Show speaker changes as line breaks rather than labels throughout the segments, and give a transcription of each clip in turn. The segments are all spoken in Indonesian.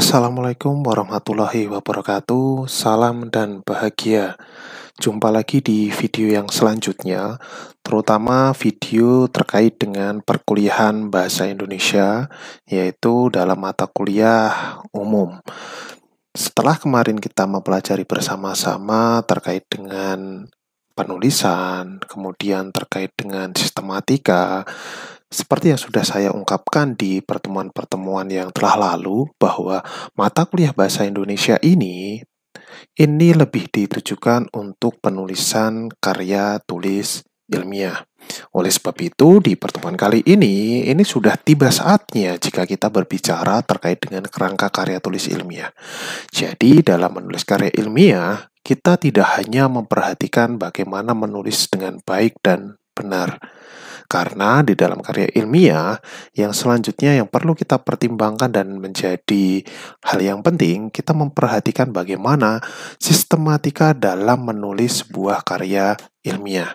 Assalamualaikum warahmatullahi wabarakatuh. Salam dan bahagia. Jumpa lagi di video yang selanjutnya, terutama video terkait dengan perkuliahan bahasa Indonesia, yaitu dalam mata kuliah umum. Setelah kemarin kita mempelajari bersama-sama terkait dengan penulisan, kemudian terkait dengan sistematika, seperti yang sudah saya ungkapkan di pertemuan-pertemuan yang telah lalu, bahwa mata kuliah bahasa Indonesia ini lebih ditujukan untuk penulisan karya tulis ilmiah. Oleh sebab itu, di pertemuan kali ini sudah tiba saatnya jika kita berbicara terkait dengan kerangka karya tulis ilmiah. Jadi, dalam menulis karya ilmiah, kita tidak hanya memperhatikan bagaimana menulis dengan baik dan benar. Karena di dalam karya ilmiah, yang selanjutnya yang perlu kita pertimbangkan dan menjadi hal yang penting, kita memperhatikan bagaimana sistematika dalam menulis sebuah karya ilmiah.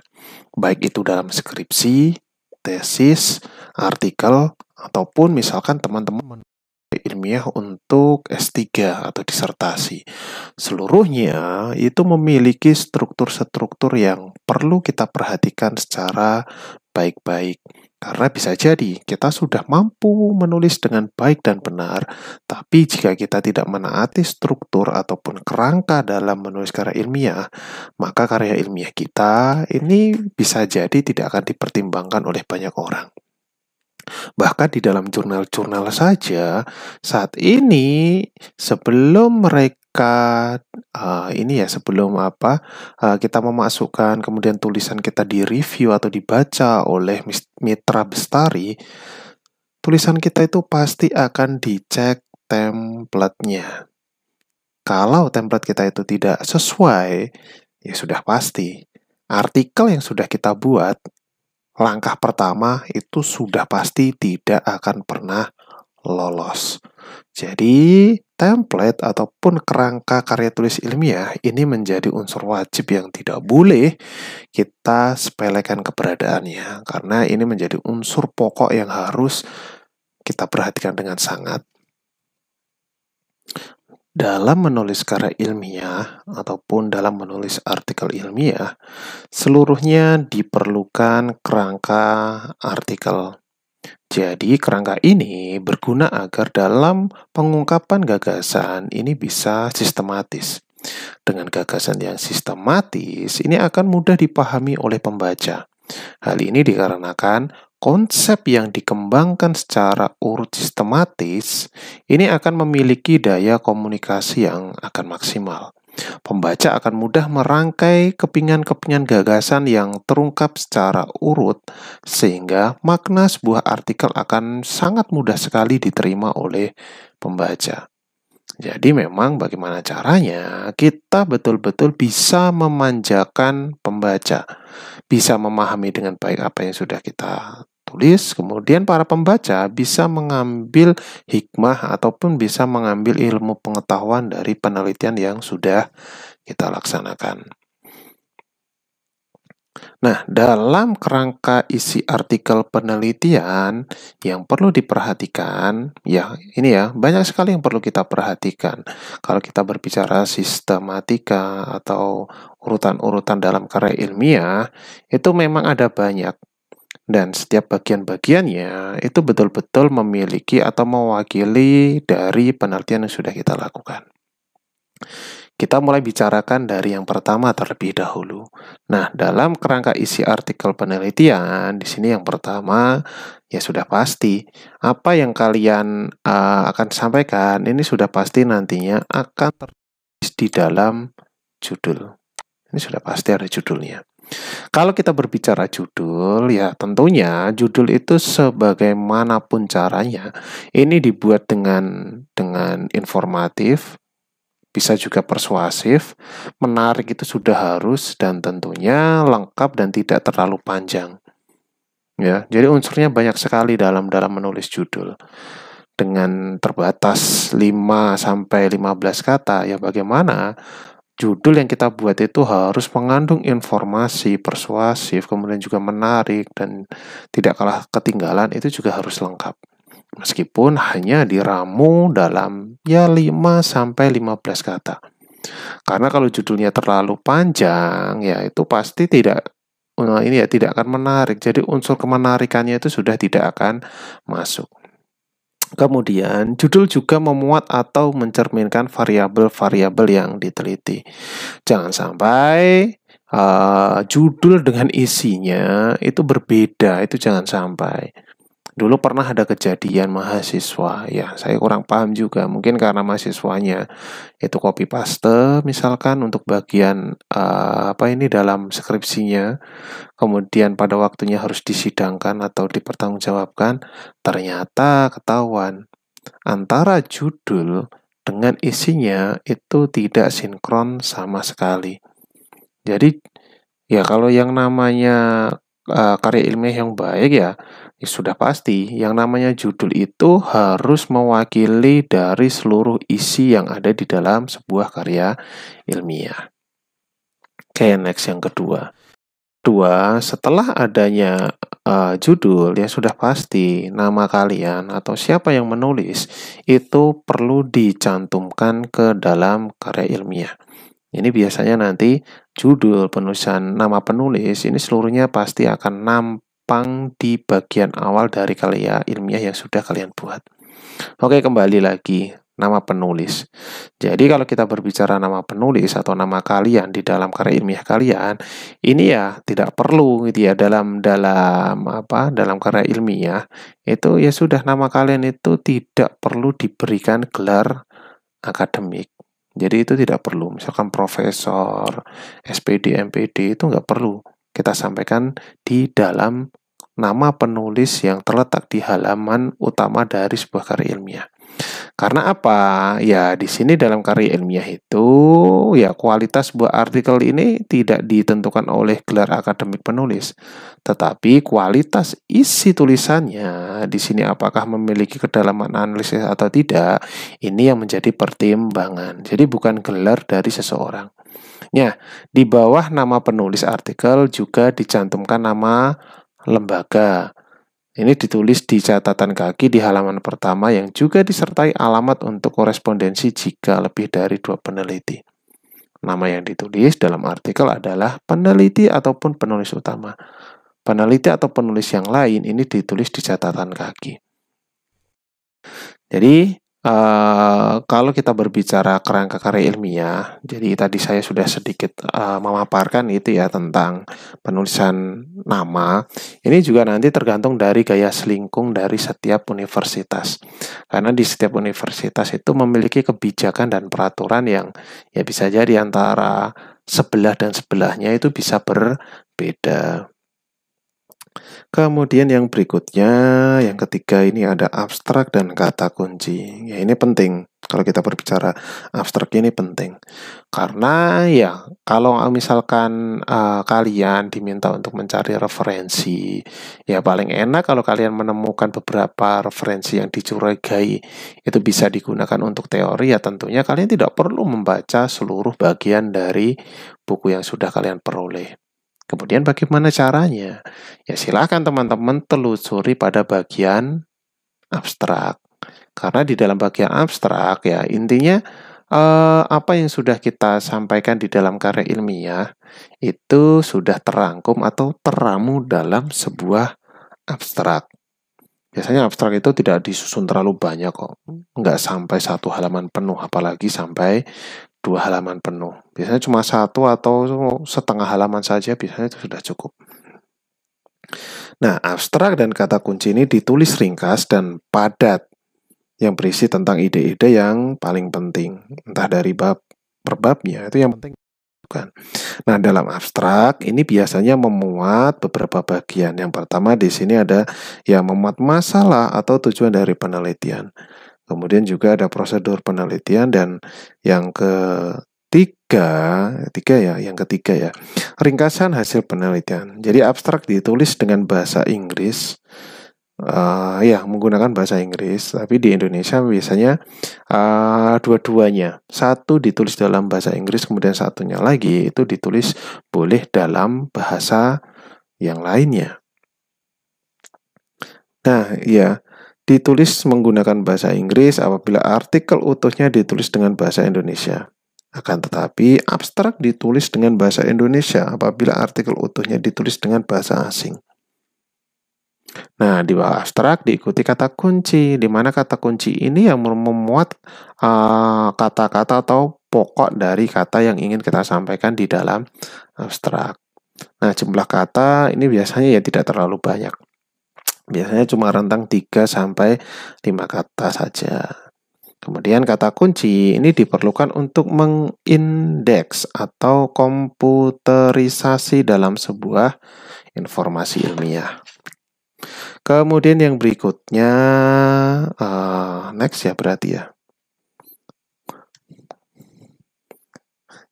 Baik itu dalam skripsi, tesis, artikel, ataupun misalkan teman-teman ilmiah untuk S3 atau disertasi. Seluruhnya itu memiliki struktur-struktur yang perlu kita perhatikan secara baik-baik. Karena bisa jadi kita sudah mampu menulis dengan baik dan benar, tapi jika kita tidak menaati struktur ataupun kerangka dalam menulis karya ilmiah, maka karya ilmiah kita ini bisa jadi tidak akan dipertimbangkan oleh banyak orang. Bahkan di dalam jurnal-jurnal saja, saat ini sebelum mereka kita memasukkan kemudian tulisan kita di-review atau dibaca oleh mitra bestari, tulisan kita itu pasti akan dicek template-nya. Kalau template kita itu tidak sesuai, ya sudah pasti artikel yang sudah kita buat, langkah pertama itu sudah pasti tidak akan pernah lolos. Jadi, template ataupun kerangka karya tulis ilmiah ini menjadi unsur wajib yang tidak boleh kita sepelekan keberadaannya, karena ini menjadi unsur pokok yang harus kita perhatikan dengan sangat. Dalam menulis karya ilmiah ataupun dalam menulis artikel ilmiah, seluruhnya diperlukan kerangka artikel. Jadi, kerangka ini berguna agar dalam pengungkapan gagasan ini bisa sistematis. Dengan gagasan yang sistematis, ini akan mudah dipahami oleh pembaca. Hal ini dikarenakan konsep yang dikembangkan secara urut sistematis ini akan memiliki daya komunikasi yang akan maksimal. Pembaca akan mudah merangkai kepingan-kepingan gagasan yang terungkap secara urut, sehingga makna sebuah artikel akan sangat mudah sekali diterima oleh pembaca. Jadi memang bagaimana caranya kita betul-betul bisa memanjakan pembaca, bisa memahami dengan baik apa yang sudah kita tulis, kemudian para pembaca bisa mengambil hikmah ataupun bisa mengambil ilmu pengetahuan dari penelitian yang sudah kita laksanakan. Nah, dalam kerangka isi artikel penelitian yang perlu diperhatikan, banyak sekali yang perlu kita perhatikan. Kalau kita berbicara sistematika atau urutan-urutan dalam karya ilmiah, itu memang ada banyak. Dan setiap bagian-bagiannya itu betul-betul memiliki atau mewakili dari penelitian yang sudah kita lakukan. Kita mulai bicarakan dari yang pertama terlebih dahulu. Nah, dalam kerangka isi artikel penelitian, di sini yang pertama, ya sudah pasti, apa yang kalian akan sampaikan, ini sudah pasti nantinya akan tertulis di dalam judul. Ini sudah pasti ada judulnya. Kalau kita berbicara judul, ya tentunya judul itu sebagaimanapun caranya, ini dibuat dengan informatif, bisa juga persuasif, menarik itu sudah harus, dan tentunya lengkap dan tidak terlalu panjang. Ya, jadi unsurnya banyak sekali dalam menulis judul. Dengan terbatas 5-15 kata, ya bagaimana judul yang kita buat itu harus mengandung informasi persuasif, kemudian juga menarik, dan tidak kalah ketinggalan, itu juga harus lengkap. Meskipun hanya diramu dalam ya 5-15 kata. Karena kalau judulnya terlalu panjang, ya itu pasti tidak akan menarik. Jadi unsur kemenarikannya itu sudah tidak akan masuk. Kemudian, judul juga memuat atau mencerminkan variabel-variabel yang diteliti. Jangan sampai judul dengan isinya itu berbeda, itu jangan sampai. Dulu pernah ada kejadian mahasiswa, ya saya kurang paham juga, mungkin karena mahasiswanya itu copy paste misalkan untuk bagian dalam skripsinya, kemudian pada waktunya harus disidangkan atau dipertanggungjawabkan, ternyata ketahuan antara judul dengan isinya itu tidak sinkron sama sekali. Jadi ya kalau yang namanya karya ilmiah yang baik ya sudah pasti yang namanya judul itu harus mewakili dari seluruh isi yang ada di dalam sebuah karya ilmiah. Oke, next yang kedua. Setelah adanya judul, ya sudah pasti nama kalian atau siapa yang menulis itu perlu dicantumkan ke dalam karya ilmiah. Ini biasanya nanti judul, penulisan, nama penulis ini seluruhnya pasti akan nampang di bagian awal dari karya ilmiah yang sudah kalian buat. Oke, kembali lagi. Nama penulis. Jadi kalau kita berbicara nama penulis atau nama kalian di dalam karya ilmiah kalian, ini ya tidak perlu gitu ya dalam karya ilmiah itu ya sudah nama kalian itu tidak perlu diberikan gelar akademik. Jadi itu tidak perlu. Misalkan profesor, SPD, MPD itu nggak perlu kita sampaikan di dalam nama penulis yang terletak di halaman utama dari sebuah karya ilmiah. Karena apa? Ya, di sini dalam karya ilmiah itu, ya kualitas sebuah artikel ini tidak ditentukan oleh gelar akademik penulis, tetapi kualitas isi tulisannya di sini apakah memiliki kedalaman analisis atau tidak, ini yang menjadi pertimbangan. Jadi bukan gelar dari seseorang. Ya, di bawah nama penulis artikel juga dicantumkan nama lembaga. Ini ditulis di catatan kaki di halaman pertama yang juga disertai alamat untuk korespondensi jika lebih dari 2 peneliti. Nama yang ditulis dalam artikel adalah peneliti ataupun penulis utama. Peneliti atau penulis yang lain ini ditulis di catatan kaki. Jadi, kalau kita berbicara kerangka karya ilmiah, jadi tadi saya sudah sedikit memaparkan itu ya tentang penulisan nama. Ini juga nanti tergantung dari gaya selingkung dari setiap universitas. Karena di setiap universitas itu memiliki kebijakan dan peraturan yang ya bisa jadi antara sebelah dan sebelahnya itu bisa berbeda. Kemudian yang berikutnya, yang ketiga ini ada abstrak dan kata kunci. Ya ini penting. Kalau kita berbicara abstrak ini penting. Karena ya kalau misalkan kalian diminta untuk mencari referensi, ya paling enak kalau kalian menemukan beberapa referensi yang dicurigai itu bisa digunakan untuk teori, ya tentunya kalian tidak perlu membaca seluruh bagian dari buku yang sudah kalian peroleh. Kemudian bagaimana caranya? Ya silakan teman-teman telusuri pada bagian abstrak. Karena di dalam bagian abstrak ya intinya apa yang sudah kita sampaikan di dalam karya ilmiah itu sudah terangkum atau teramu dalam sebuah abstrak. Biasanya abstrak itu tidak disusun terlalu banyak kok. Nggak sampai 1 halaman penuh, apalagi sampai 2 halaman penuh. Biasanya cuma 1 atau setengah halaman saja biasanya itu sudah cukup. Nah, abstrak dan kata kunci ini ditulis ringkas dan padat yang berisi tentang ide-ide yang paling penting. Entah dari bab per babnya, itu yang penting. Bukan. Nah, dalam abstrak ini biasanya memuat beberapa bagian. Yang pertama di sini ada yang memuat masalah atau tujuan dari penelitian. Kemudian juga ada prosedur penelitian dan yang ketiga ya, ringkasan hasil penelitian. Jadi abstrak ditulis dengan bahasa Inggris, menggunakan bahasa Inggris. Tapi di Indonesia biasanya dua-duanya. Satu ditulis dalam bahasa Inggris, kemudian satunya lagi itu ditulis boleh dalam bahasa yang lainnya. Nah, ya. ditulis menggunakan bahasa Inggris apabila artikel utuhnya ditulis dengan bahasa Indonesia. Akan tetapi, abstrak ditulis dengan bahasa Indonesia apabila artikel utuhnya ditulis dengan bahasa asing. Nah, di bawah abstrak diikuti kata kunci, di mana kata kunci ini yang memuat kata-kata atau pokok dari kata yang ingin kita sampaikan di dalam abstrak. Nah, jumlah kata ini biasanya ya tidak terlalu banyak. Biasanya cuma rentang 3 sampai 5 kata saja. Kemudian kata kunci ini diperlukan untuk mengindeks atau komputerisasi dalam sebuah informasi ilmiah. Kemudian yang berikutnya, next ya berarti ya.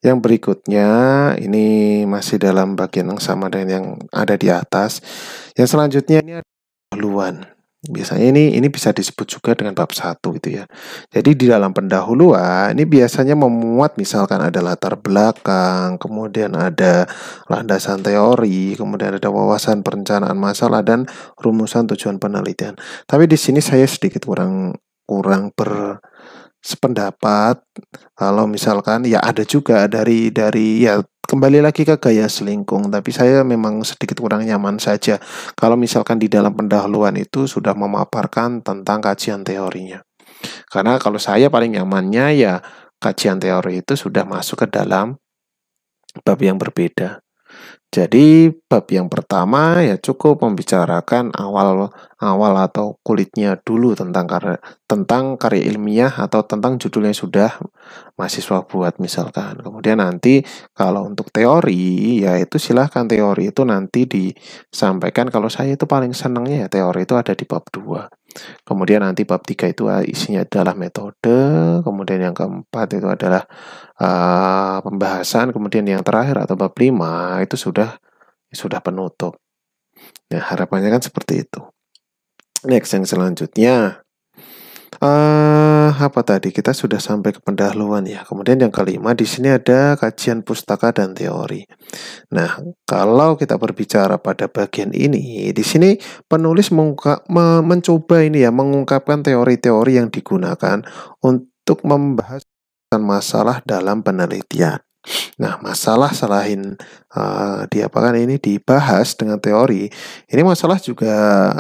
Yang berikutnya, ini masih dalam bagian yang sama dengan yang ada di atas. Yang selanjutnya ini ada pendahuluan. Biasanya ini bisa disebut juga dengan bab 1 gitu ya. Jadi di dalam pendahuluan ini biasanya memuat misalkan ada latar belakang, kemudian ada landasan teori, kemudian ada wawasan perencanaan masalah dan rumusan tujuan penelitian. Tapi di sini saya sedikit kurang bersependapat kalau misalkan ya ada juga dari ya kembali lagi ke gaya selingkung, tapi saya memang sedikit kurang nyaman saja kalau misalkan di dalam pendahuluan itu sudah memaparkan tentang kajian teorinya. Karena kalau saya paling nyamannya ya kajian teori itu sudah masuk ke dalam bab yang berbeda. Jadi bab yang pertama ya cukup membicarakan awal atau kulitnya dulu tentang karya ilmiah atau tentang judul yang sudah mahasiswa buat misalkan. Kemudian nanti kalau untuk teori ya itu silahkan teori itu nanti disampaikan. Kalau saya itu paling senangnya ya teori itu ada di bab 2. Kemudian nanti bab 3 itu isinya adalah metode, kemudian yang keempat itu adalah pembahasan, kemudian yang terakhir atau bab 5 itu sudah penutup. Nah, harapannya kan seperti itu. Next yang selanjutnya, apa tadi? Kita sudah sampai ke pendahuluan ya. Kemudian yang kelima di sini ada kajian pustaka dan teori. Nah, kalau kita berbicara pada bagian ini, di sini penulis mencoba ini ya mengungkapkan teori-teori yang digunakan untuk membahas masalah dalam penelitian. Nah, masalah selain diapakan ini dibahas dengan teori, ini masalah juga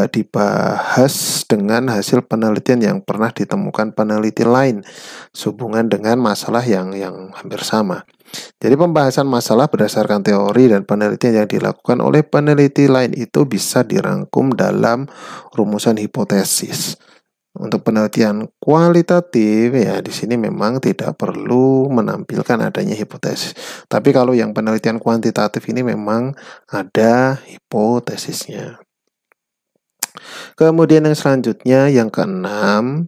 dibahas dengan hasil penelitian yang pernah ditemukan peneliti lain sehubungan dengan masalah yang hampir sama. Jadi pembahasan masalah berdasarkan teori dan penelitian yang dilakukan oleh peneliti lain itu bisa dirangkum dalam rumusan hipotesis. Untuk penelitian kualitatif ya di sini memang tidak perlu menampilkan adanya hipotesis. Tapi kalau yang penelitian kuantitatif ini memang ada hipotesisnya. Kemudian yang selanjutnya yang keenam.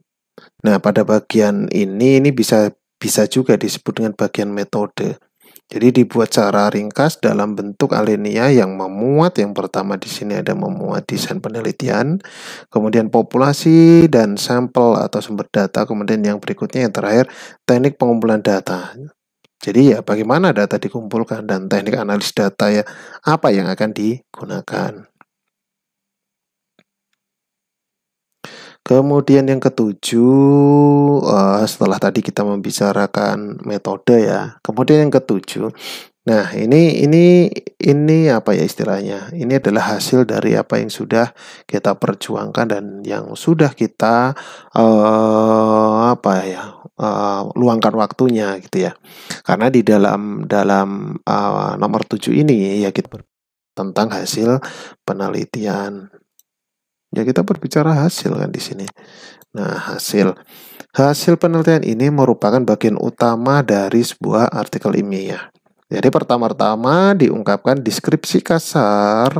Nah, pada bagian ini bisa juga disebut dengan bagian metode. Jadi dibuat secara ringkas dalam bentuk alinea yang memuat, yang pertama di sini ada memuat desain penelitian, kemudian populasi dan sampel atau sumber data, kemudian yang berikutnya yang terakhir teknik pengumpulan data. Jadi ya bagaimana data dikumpulkan dan teknik analis data ya apa yang akan digunakan. Kemudian yang ketujuh, setelah tadi kita membicarakan metode ya. Kemudian yang ketujuh, nah ini apa ya istilahnya? Ini adalah hasil dari apa yang sudah kita perjuangkan dan yang sudah kita luangkan waktunya gitu ya. Karena di dalam nomor 7 ini ya kita tentang hasil penelitian. Ya kita berbicara hasil kan di sini. Nah, hasil penelitian ini merupakan bagian utama dari sebuah artikel ilmiah. Jadi pertama-tama diungkapkan deskripsi kasar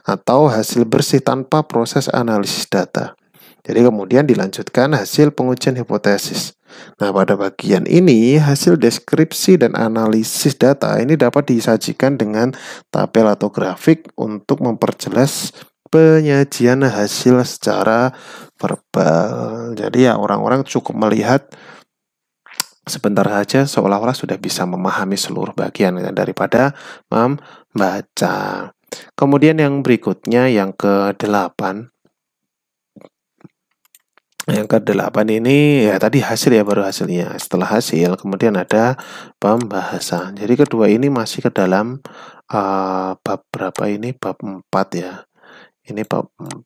atau hasil bersih tanpa proses analisis data. Jadi kemudian dilanjutkan hasil pengujian hipotesis. Nah, pada bagian ini hasil deskripsi dan analisis data ini dapat disajikan dengan tabel atau grafik untuk memperjelas penyajian hasil secara verbal. Jadi ya orang-orang cukup melihat sebentar saja seolah-olah sudah bisa memahami seluruh bagian daripada membaca. Kemudian yang berikutnya yang ke-8. Yang ke-8 ini ya tadi hasil ya, baru hasilnya. Setelah hasil kemudian ada pembahasan. Jadi kedua ini masih ke dalam bab berapa ini? Bab 4 ya. Ini bab 4.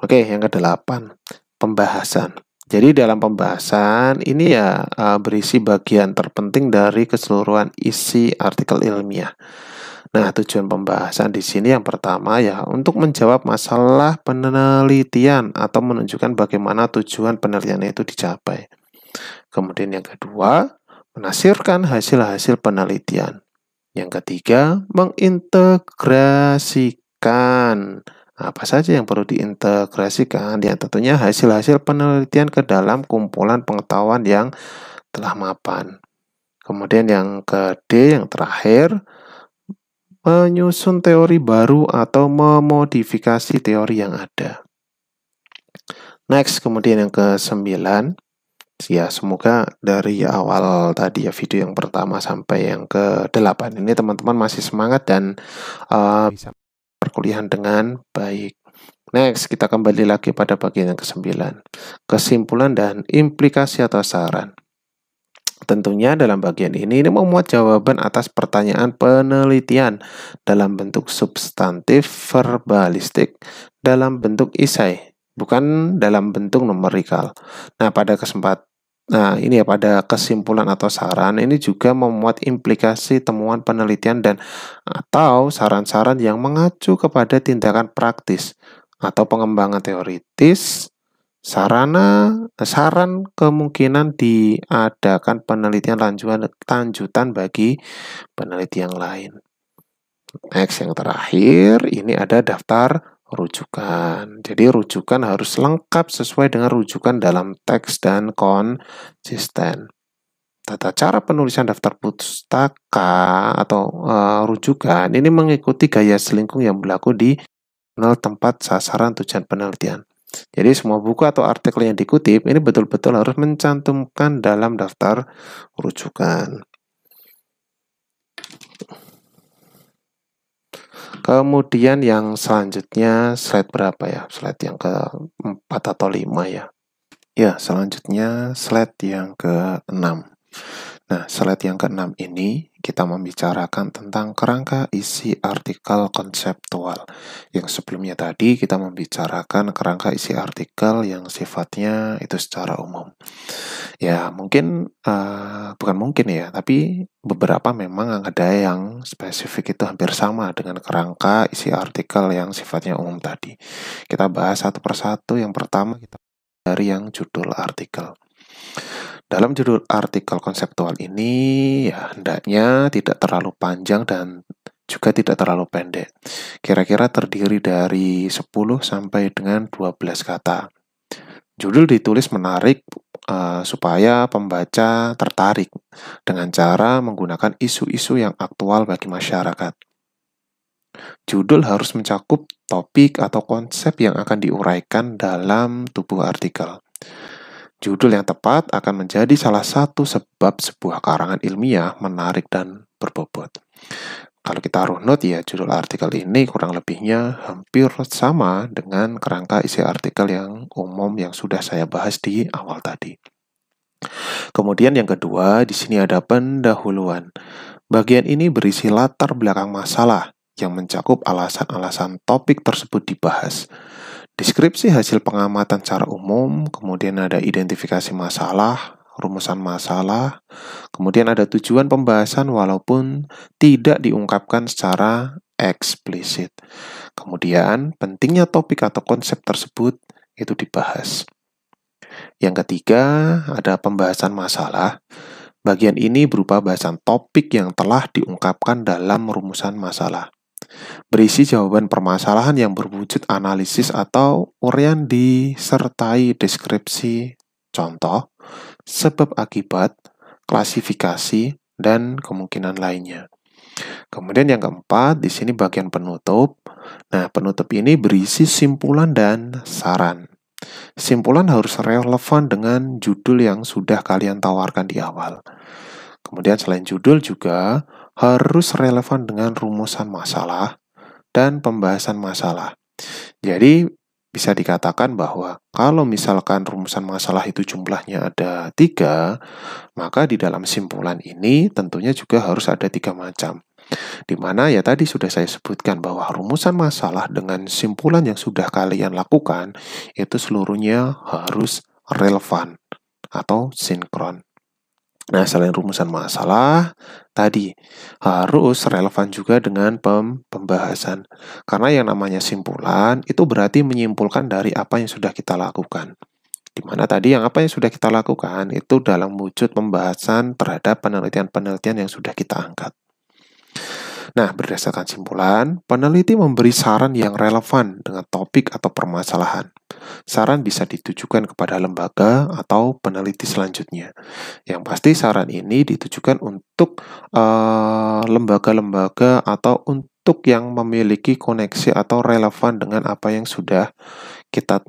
Oke, yang ke-8, pembahasan. Jadi dalam pembahasan ini ya berisi bagian terpenting dari keseluruhan isi artikel ilmiah. Nah, tujuan pembahasan di sini yang pertama ya untuk menjawab masalah penelitian atau menunjukkan bagaimana tujuan penelitian itu dicapai. Kemudian yang kedua, menafsirkan hasil-hasil penelitian. Yang ketiga, mengintegrasikan apa saja yang perlu diintegrasikan, ya tentunya hasil-hasil penelitian ke dalam kumpulan pengetahuan yang telah mapan. Kemudian yang ke-D, yang terakhir, menyusun teori baru atau memodifikasi teori yang ada. Next, kemudian yang ke-9, ya semoga dari awal tadi ya video yang pertama sampai yang ke-8 ini teman-teman masih semangat dan bisa perkuliahan dengan baik. Next, kita kembali lagi pada bagian yang ke-9, kesimpulan dan implikasi atau saran. Tentunya dalam bagian ini memuat jawaban atas pertanyaan penelitian dalam bentuk substantif verbalistik, dalam bentuk isai, bukan dalam bentuk numerikal. Nah, ini ya pada kesimpulan atau saran ini juga memuat implikasi temuan penelitian dan atau saran-saran yang mengacu kepada tindakan praktis atau pengembangan teoritis. Saran kemungkinan diadakan penelitian lanjutan bagi penelitian lain. Next, yang terakhir ini ada daftar rujukan. Jadi rujukan harus lengkap sesuai dengan rujukan dalam teks dan konsisten. Tata cara penulisan daftar pustaka atau rujukan ini mengikuti gaya selingkung yang berlaku di tempat sasaran tujuan penelitian. Jadi semua buku atau artikel yang dikutip ini betul-betul harus mencantumkan dalam daftar rujukan. Kemudian yang selanjutnya slide berapa ya? Slide yang ke-4 atau 5 ya? Ya, selanjutnya slide yang ke-6. Nah, slide yang ke-6 ini kita membicarakan tentang kerangka isi artikel konseptual. Yang sebelumnya tadi kita membicarakan kerangka isi artikel yang sifatnya itu secara umum. Ya, mungkin, bukan mungkin ya, tapi beberapa memang ada yang spesifik itu hampir sama dengan kerangka isi artikel yang sifatnya umum tadi. Kita bahas satu persatu. Yang pertama kita dari yang judul artikel. Dalam judul artikel konseptual ini ya hendaknya tidak terlalu panjang dan juga tidak terlalu pendek. Kira-kira terdiri dari 10 sampai dengan 12 kata. Judul ditulis menarik supaya pembaca tertarik dengan cara menggunakan isu-isu yang aktual bagi masyarakat. Judul harus mencakup topik atau konsep yang akan diuraikan dalam tubuh artikel. Judul yang tepat akan menjadi salah satu sebab sebuah karangan ilmiah menarik dan berbobot. Kalau kita runut ya, judul artikel ini kurang lebihnya hampir sama dengan kerangka isi artikel yang umum yang sudah saya bahas di awal tadi. Kemudian yang kedua, di sini ada pendahuluan. Bagian ini berisi latar belakang masalah yang mencakup alasan-alasan topik tersebut dibahas. Deskripsi hasil pengamatan secara umum, kemudian ada identifikasi masalah, rumusan masalah, kemudian ada tujuan pembahasan walaupun tidak diungkapkan secara eksplisit. Kemudian pentingnya topik atau konsep tersebut itu dibahas. Yang ketiga, ada pembahasan masalah. Bagian ini berupa bahasan topik yang telah diungkapkan dalam rumusan masalah. Berisi jawaban permasalahan yang berwujud analisis atau uraian disertai deskripsi, contoh, sebab akibat, klasifikasi, dan kemungkinan lainnya. Kemudian yang keempat, di sini bagian penutup. Nah, penutup ini berisi simpulan dan saran. Simpulan harus relevan dengan judul yang sudah kalian tawarkan di awal. Kemudian selain judul juga harus relevan dengan rumusan masalah dan pembahasan masalah. Jadi bisa dikatakan bahwa kalau misalkan rumusan masalah itu jumlahnya ada 3, maka di dalam simpulan ini tentunya juga harus ada 3 macam. Di mana ya tadi sudah saya sebutkan bahwa rumusan masalah dengan simpulan yang sudah kalian lakukan itu seluruhnya harus relevan atau sinkron. Nah, selain rumusan masalah, tadi harus relevan juga dengan pembahasan. Karena yang namanya simpulan itu berarti menyimpulkan dari apa yang sudah kita lakukan. Di mana tadi yang apa yang sudah kita lakukan itu dalam wujud pembahasan terhadap penelitian-penelitian yang sudah kita angkat. Nah, berdasarkan simpulan, peneliti memberi saran yang relevan dengan topik atau permasalahan. Saran bisa ditujukan kepada lembaga atau peneliti selanjutnya. Yang pasti saran ini ditujukan untuk lembaga-lembaga atau untuk yang memiliki koneksi atau relevan dengan apa yang sudah kita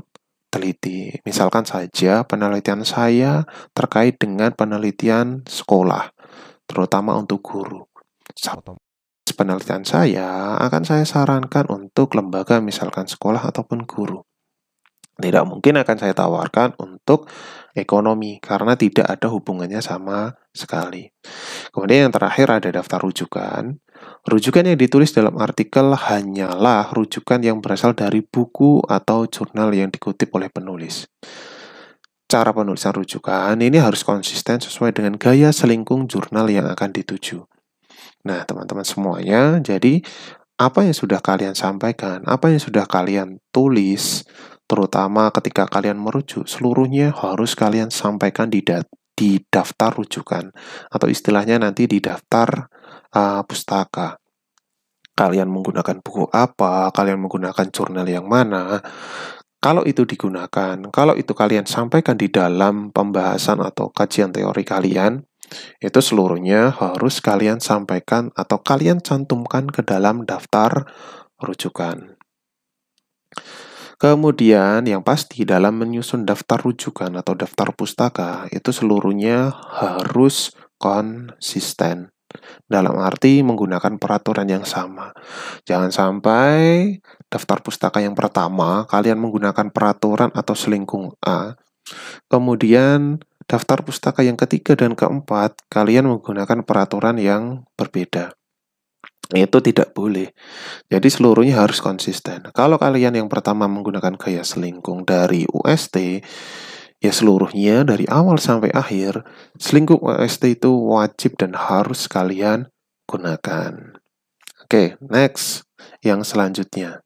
teliti. Misalkan saja penelitian saya terkait dengan penelitian sekolah, terutama untuk guru. Penelitian saya akan saya sarankan untuk lembaga misalkan sekolah ataupun guru. Tidak mungkin akan saya tawarkan untuk ekonomi karena tidak ada hubungannya sama sekali. Kemudian yang terakhir ada daftar rujukan. Rujukan yang ditulis dalam artikel hanyalah rujukan yang berasal dari buku atau jurnal yang dikutip oleh penulis. Cara penulisan rujukan ini harus konsisten sesuai dengan gaya selingkung jurnal yang akan dituju. Nah, teman-teman semuanya, jadi apa yang sudah kalian sampaikan, apa yang sudah kalian tulis, terutama ketika kalian merujuk, seluruhnya harus kalian sampaikan di daftar rujukan, atau istilahnya nanti di daftar pustaka. Kalian menggunakan buku apa, kalian menggunakan jurnal yang mana, kalau itu digunakan, kalau itu kalian sampaikan di dalam pembahasan atau kajian teori kalian, itu seluruhnya harus kalian sampaikan atau kalian cantumkan ke dalam daftar rujukan. Kemudian yang pasti dalam menyusun daftar rujukan atau daftar pustaka itu seluruhnya harus konsisten. Dalam arti menggunakan peraturan yang sama. Jangan sampai daftar pustaka yang pertama kalian menggunakan peraturan atau selingkung A, kemudian daftar pustaka yang ketiga dan keempat, kalian menggunakan peraturan yang berbeda. Itu tidak boleh. Jadi seluruhnya harus konsisten. Kalau kalian yang pertama menggunakan gaya selingkung dari UST, ya seluruhnya dari awal sampai akhir, selingkung UST itu wajib dan harus kalian gunakan. Oke, next. Yang selanjutnya.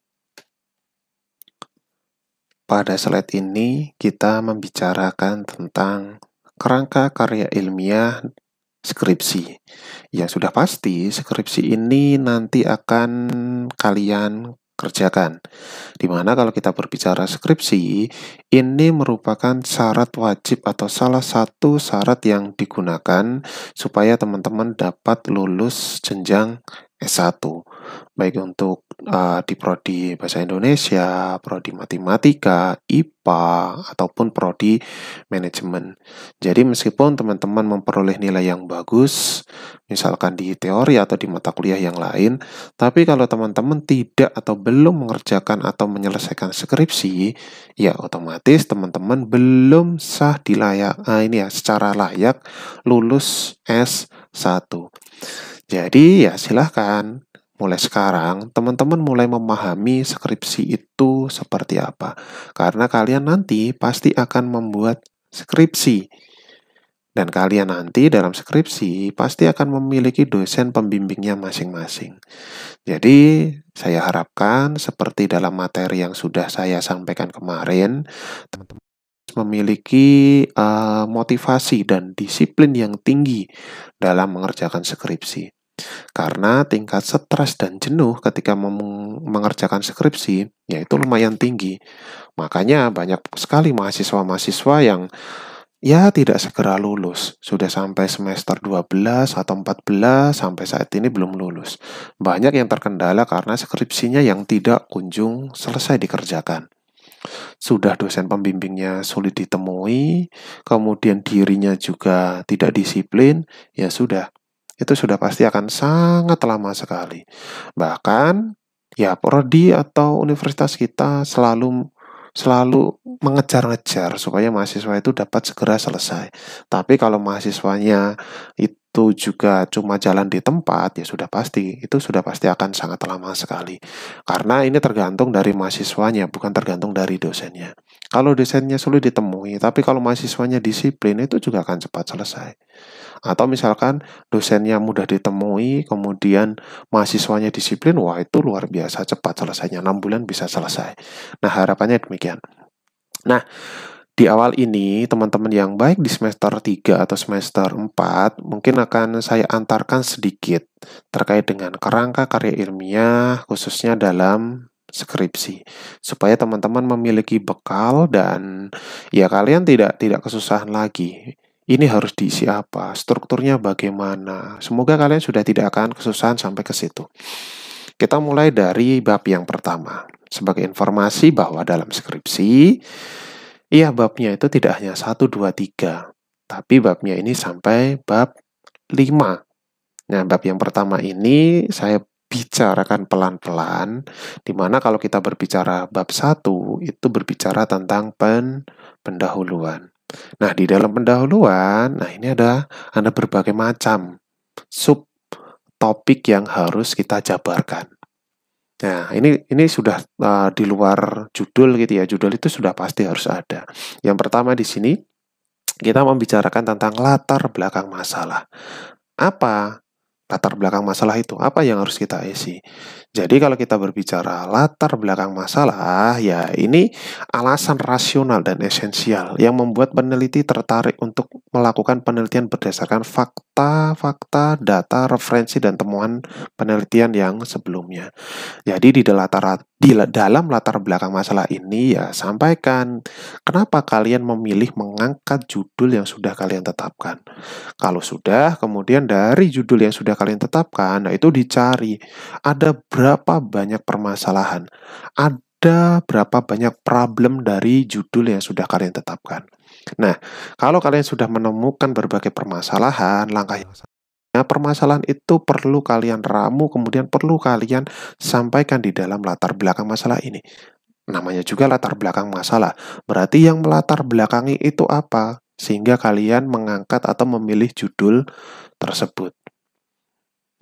Pada slide ini kita membicarakan tentang kerangka karya ilmiah skripsi. Yang sudah pasti, skripsi ini nanti akan kalian kerjakan. Dimana kalau kita berbicara skripsi, ini merupakan syarat wajib atau salah satu syarat yang digunakan supaya teman-teman dapat lulus jenjang S1. Baik untuk di prodi Bahasa Indonesia, prodi Matematika, IPA, ataupun prodi Manajemen. Jadi meskipun teman-teman memperoleh nilai yang bagus, misalkan di teori atau di mata kuliah yang lain, tapi kalau teman-teman tidak atau belum mengerjakan atau menyelesaikan skripsi, ya otomatis teman-teman belum sah secara layak lulus S1. Jadi ya silahkan mulai sekarang teman-teman mulai memahami skripsi itu seperti apa. Karena kalian nanti pasti akan membuat skripsi. Dan kalian nanti dalam skripsi pasti akan memiliki dosen pembimbingnya masing-masing. Jadi saya harapkan seperti dalam materi yang sudah saya sampaikan kemarin, teman-teman memiliki motivasi dan disiplin yang tinggi dalam mengerjakan skripsi. Karena tingkat stres dan jenuh ketika mengerjakan skripsi, yaitu lumayan tinggi. Makanya banyak sekali mahasiswa-mahasiswa yang ya tidak segera lulus. Sudah sampai semester 12 atau 14, sampai saat ini belum lulus. Banyak yang terkendala karena skripsinya yang tidak kunjung selesai dikerjakan. Sudah dosen pembimbingnya sulit ditemui, kemudian dirinya juga tidak disiplin, ya sudah. Itu sudah pasti akan sangat lama sekali. Bahkan, ya prodi atau universitas kita selalu selalu mengejar-ngejar supaya mahasiswa itu dapat segera selesai. Tapi kalau mahasiswanya itu juga cuma jalan di tempat, ya sudah pasti akan sangat lama sekali. Karena ini tergantung dari mahasiswanya, bukan tergantung dari dosennya. Kalau dosennya sulit ditemui, tapi kalau mahasiswanya disiplin, itu juga akan cepat selesai. Atau misalkan dosennya mudah ditemui, kemudian mahasiswanya disiplin, wah itu luar biasa cepat selesainya, 6 bulan bisa selesai. Nah, harapannya demikian. Nah, di awal ini, teman-teman yang baik di semester 3 atau semester 4, mungkin akan saya antarkan sedikit terkait dengan kerangka karya ilmiah, khususnya dalam skripsi, supaya teman-teman memiliki bekal dan ya kalian tidak kesusahan lagi. Ini harus diisi apa, strukturnya bagaimana. Semoga kalian sudah tidak akan kesusahan sampai ke situ. Kita mulai dari bab yang pertama. Sebagai informasi bahwa dalam skripsi, iya, babnya itu tidak hanya 1, 2, 3, tapi babnya ini sampai bab 5. Nah, bab yang pertama ini saya bicarakan pelan-pelan, di mana kalau kita berbicara bab 1, itu berbicara tentang pendahuluan. Nah, di dalam pendahuluan, nah ini ada berbagai macam sub topik yang harus kita jabarkan. Nah, ini sudah di luar judul gitu ya. Judul itu sudah pasti harus ada. Yang pertama di sini kita membicarakan tentang latar belakang masalah. Apa latar belakang masalah itu? Apa yang harus kita isi? Jadi kalau kita berbicara latar belakang masalah, ya ini alasan rasional dan esensial yang membuat peneliti tertarik untuk melakukan penelitian berdasarkan fakta, data, referensi, dan temuan penelitian yang sebelumnya. Jadi di dalam latar belakang masalah ini ya sampaikan kenapa kalian memilih mengangkat judul yang sudah kalian tetapkan. Kalau sudah, kemudian dari judul yang sudah kalian tetapkan, nah itu dicari ada berapa banyak permasalahan, ada berapa banyak problem dari judul yang sudah kalian tetapkan. Nah, kalau kalian sudah menemukan berbagai permasalahan, langkah permasalahan itu perlu kalian ramu, kemudian perlu kalian sampaikan di dalam latar belakang masalah ini. Namanya juga latar belakang masalah. Berarti yang melatar belakangi itu apa? Sehingga kalian mengangkat atau memilih judul tersebut.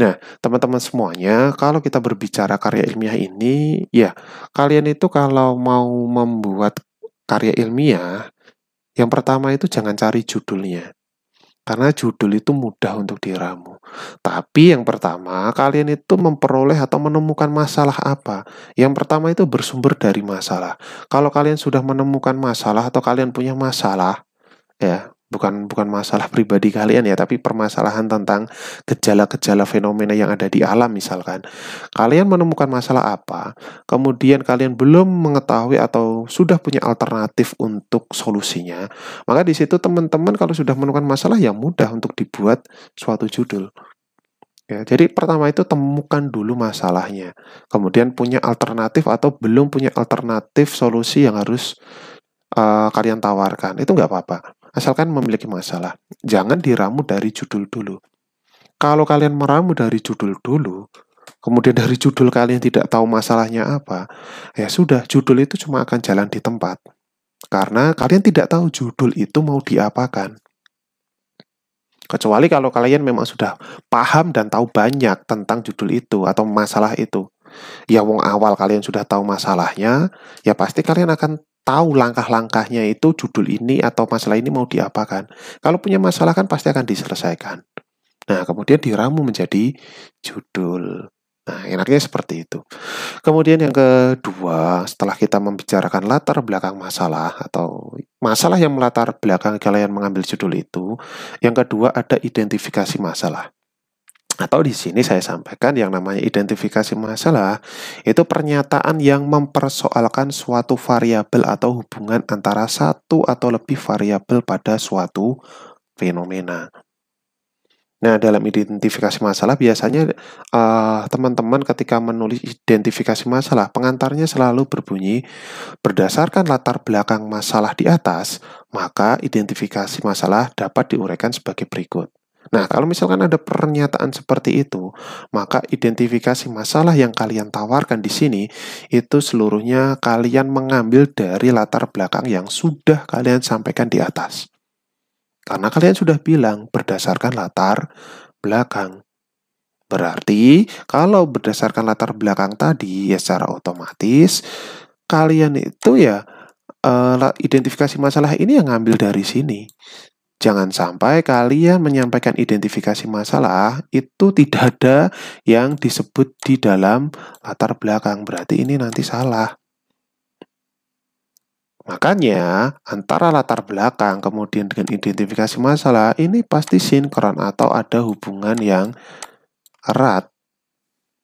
Nah, teman-teman semuanya, kalau kita berbicara karya ilmiah ini, ya, kalian itu kalau mau membuat karya ilmiah, yang pertama itu jangan cari judulnya. Karena judul itu mudah untuk diramu. Tapi yang pertama, kalian itu memperoleh atau menemukan masalah apa? Yang pertama itu bersumber dari masalah. Kalau kalian sudah menemukan masalah atau kalian punya masalah, ya, bukan masalah pribadi kalian ya, tapi permasalahan tentang gejala-gejala fenomena yang ada di alam misalkan. Kalian menemukan masalah apa, kemudian kalian belum mengetahui atau sudah punya alternatif untuk solusinya, maka di situ teman-teman kalau sudah menemukan masalah ya mudah untuk dibuat suatu judul. Ya, jadi pertama itu temukan dulu masalahnya, kemudian punya alternatif atau belum punya alternatif solusi yang harus kalian tawarkan, itu nggak apa-apa. Asalkan memiliki masalah. Jangan diramu dari judul dulu. Kalau kalian meramu dari judul dulu, kemudian dari judul kalian tidak tahu masalahnya apa, ya sudah, judul itu cuma akan jalan di tempat. Karena kalian tidak tahu judul itu mau diapakan. Kecuali kalau kalian memang sudah paham dan tahu banyak tentang judul itu atau masalah itu. Ya wong awal kalian sudah tahu masalahnya, ya pasti kalian akan tahu langkah-langkahnya itu judul ini atau masalah ini mau diapakan. Kalau punya masalah kan pasti akan diselesaikan. Nah, kemudian diramu menjadi judul. Nah, enaknya seperti itu. Kemudian yang kedua, setelah kita membicarakan latar belakang masalah atau masalah yang melatar belakang kalian mengambil judul itu, yang kedua ada identifikasi masalah. Atau di sini saya sampaikan yang namanya identifikasi masalah itu pernyataan yang mempersoalkan suatu variabel atau hubungan antara satu atau lebih variabel pada suatu fenomena. Nah, dalam identifikasi masalah biasanya teman-teman ketika menulis identifikasi masalah, pengantarnya selalu berbunyi berdasarkan latar belakang masalah di atas, maka identifikasi masalah dapat diuraikan sebagai berikut. Nah, kalau misalkan ada pernyataan seperti itu, maka identifikasi masalah yang kalian tawarkan di sini itu seluruhnya kalian mengambil dari latar belakang yang sudah kalian sampaikan di atas. Karena kalian sudah bilang berdasarkan latar belakang. Berarti kalau berdasarkan latar belakang tadi ya secara otomatis kalian itu ya identifikasi masalah ini yang ngambil dari sini. Jangan sampai kalian menyampaikan identifikasi masalah itu tidak ada yang disebut di dalam latar belakang. Berarti ini nanti salah. Makanya, antara latar belakang kemudian dengan identifikasi masalah ini pasti sinkron atau ada hubungan yang erat.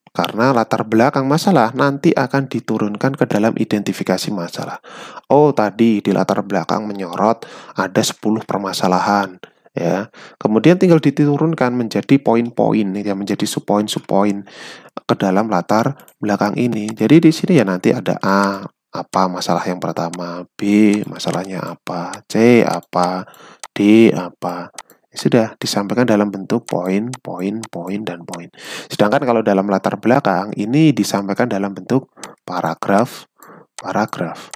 Karena latar belakang masalah nanti akan diturunkan ke dalam identifikasi masalah. Oh, tadi di latar belakang menyorot ada 10 permasalahan, ya. Kemudian tinggal diturunkan menjadi poin-poin, ya, menjadi subpoin-subpoin ke dalam latar belakang ini. Jadi di sini ya nanti ada A, apa masalah yang pertama, B, masalahnya apa, C, apa, D, apa. Sudah disampaikan dalam bentuk poin, poin, poin, dan poin. Sedangkan kalau dalam latar belakang, ini disampaikan dalam bentuk paragraf, paragraf.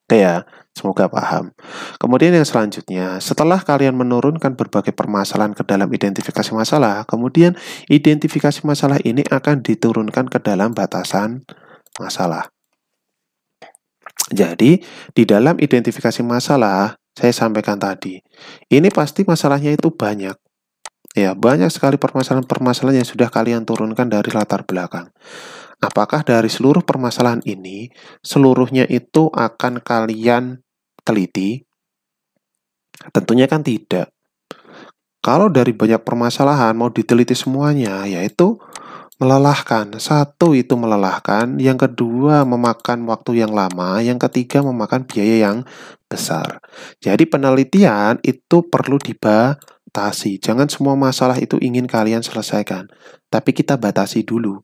Oke ya, semoga paham. Kemudian yang selanjutnya, setelah kalian menurunkan berbagai permasalahan ke dalam identifikasi masalah, kemudian identifikasi masalah ini akan diturunkan ke dalam batasan masalah. Jadi, di dalam identifikasi masalah, saya sampaikan tadi, ini pasti masalahnya itu banyak. Ya, banyak sekali permasalahan-permasalahan yang sudah kalian turunkan dari latar belakang. Apakah dari seluruh permasalahan ini, seluruhnya itu akan kalian teliti? Tentunya kan tidak. Kalau dari banyak permasalahan mau diteliti semuanya, yaitu melelahkan. Satu, itu melelahkan. Yang kedua, memakan waktu yang lama. Yang ketiga, memakan biaya yang besar. Jadi penelitian itu perlu dibatasi. Jangan semua masalah itu ingin kalian selesaikan. Tapi kita batasi dulu.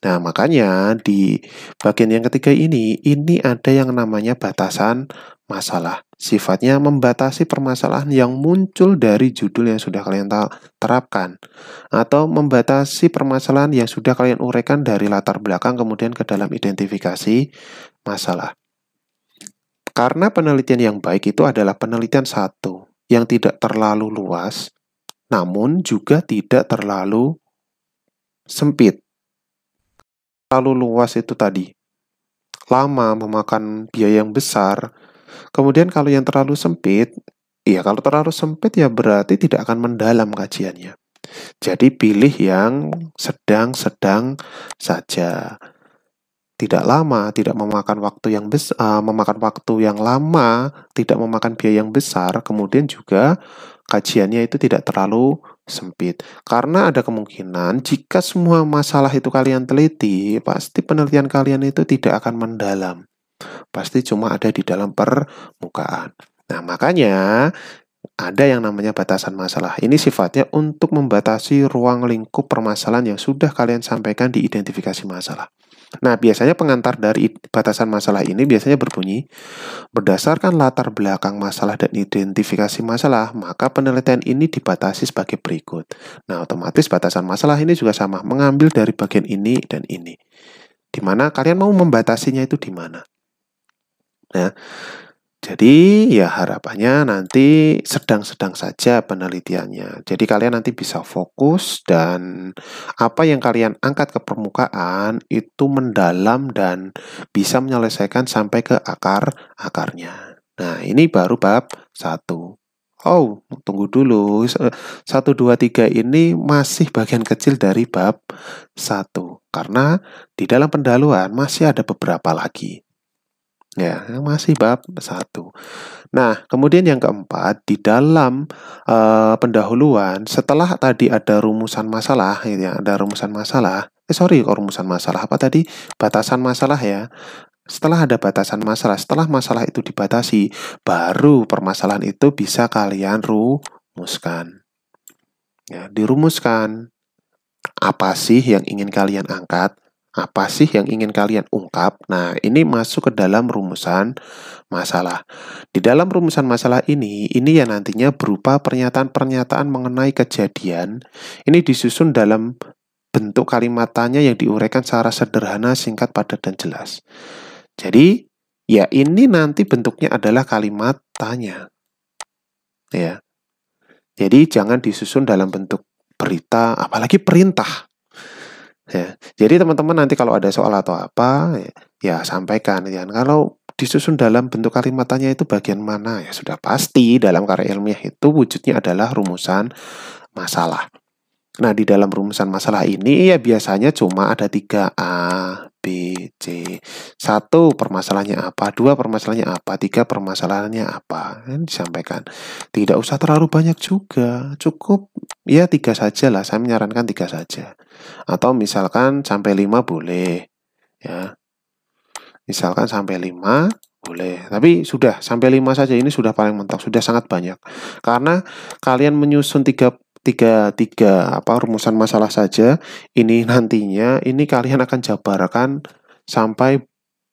Nah, makanya di bagian yang ketiga ini ada yang namanya batasan masalah. Sifatnya membatasi permasalahan yang muncul dari judul yang sudah kalian terapkan. Atau membatasi permasalahan yang sudah kalian uraikan dari latar belakang kemudian ke dalam identifikasi masalah. Karena penelitian yang baik itu adalah penelitian satu, yang tidak terlalu luas, namun juga tidak terlalu sempit. Terlalu luas itu tadi, lama, memakan biaya yang besar. Kemudian kalau yang terlalu sempit, ya kalau terlalu sempit ya berarti tidak akan mendalam kajiannya. Jadi pilih yang sedang-sedang saja. Tidak lama, tidak memakan waktu yang memakan waktu yang lama, tidak memakan biaya yang besar, kemudian juga kajiannya itu tidak terlalu sempit. Karena ada kemungkinan jika semua masalah itu kalian teliti, pasti penelitian kalian itu tidak akan mendalam. Pasti cuma ada di dalam permukaan. Nah, makanya ada yang namanya batasan masalah. Ini sifatnya untuk membatasi ruang lingkup permasalahan yang sudah kalian sampaikan di identifikasi masalah. Nah, biasanya pengantar dari batasan masalah ini biasanya berbunyi, berdasarkan latar belakang masalah dan identifikasi masalah, maka penelitian ini dibatasi sebagai berikut. Nah, otomatis batasan masalah ini juga sama, mengambil dari bagian ini dan ini. Di mana kalian mau membatasinya itu di mana? Nah, jadi ya harapannya nanti sedang-sedang saja penelitiannya. Jadi kalian nanti bisa fokus dan apa yang kalian angkat ke permukaan itu mendalam dan bisa menyelesaikan sampai ke akar-akarnya. Nah, ini baru bab 1. Oh, tunggu dulu. 1, 2, 3 ini masih bagian kecil dari bab 1. Karena di dalam pendahuluan masih ada beberapa lagi. Ya, masih bab 1. Nah, kemudian yang keempat, di dalam pendahuluan, setelah tadi ada rumusan masalah, gitu ya, ada rumusan masalah. Kok rumusan masalah? Apa tadi? Batasan masalah ya. Setelah ada batasan masalah, setelah masalah itu dibatasi, baru permasalahan itu bisa kalian rumuskan. Ya, dirumuskan. Apa sih yang ingin kalian angkat? Apa sih yang ingin kalian ungkap? Nah, ini masuk ke dalam rumusan masalah. Di dalam rumusan masalah ini ya nantinya berupa pernyataan-pernyataan mengenai kejadian. Ini disusun dalam bentuk kalimat tanya yang diuraikan secara sederhana, singkat, padat, dan jelas. Jadi, ya ini nanti bentuknya adalah kalimat tanya. Ya. Jadi, jangan disusun dalam bentuk berita, apalagi perintah. Ya, jadi teman-teman nanti kalau ada soal atau apa, ya sampaikan. Ya. Kalau disusun dalam bentuk kalimat tanya itu bagian mana? Ya sudah pasti dalam karya ilmiah itu wujudnya adalah rumusan masalah. Nah, di dalam rumusan masalah ini ya biasanya cuma ada 3 A, B, C. 1 permasalahannya apa, 2 permasalahannya apa, 3 permasalahannya apa. Kan disampaikan. Tidak usah terlalu banyak juga, cukup ya 3 saja lah. Saya menyarankan 3 saja. Atau misalkan sampai 5 boleh. Ya. Misalkan sampai 5 boleh. Tapi sudah sampai 5 saja, ini sudah paling mentok, sudah sangat banyak. Karena kalian menyusun tiga rumusan masalah saja, ini nantinya ini kalian akan jabarkan sampai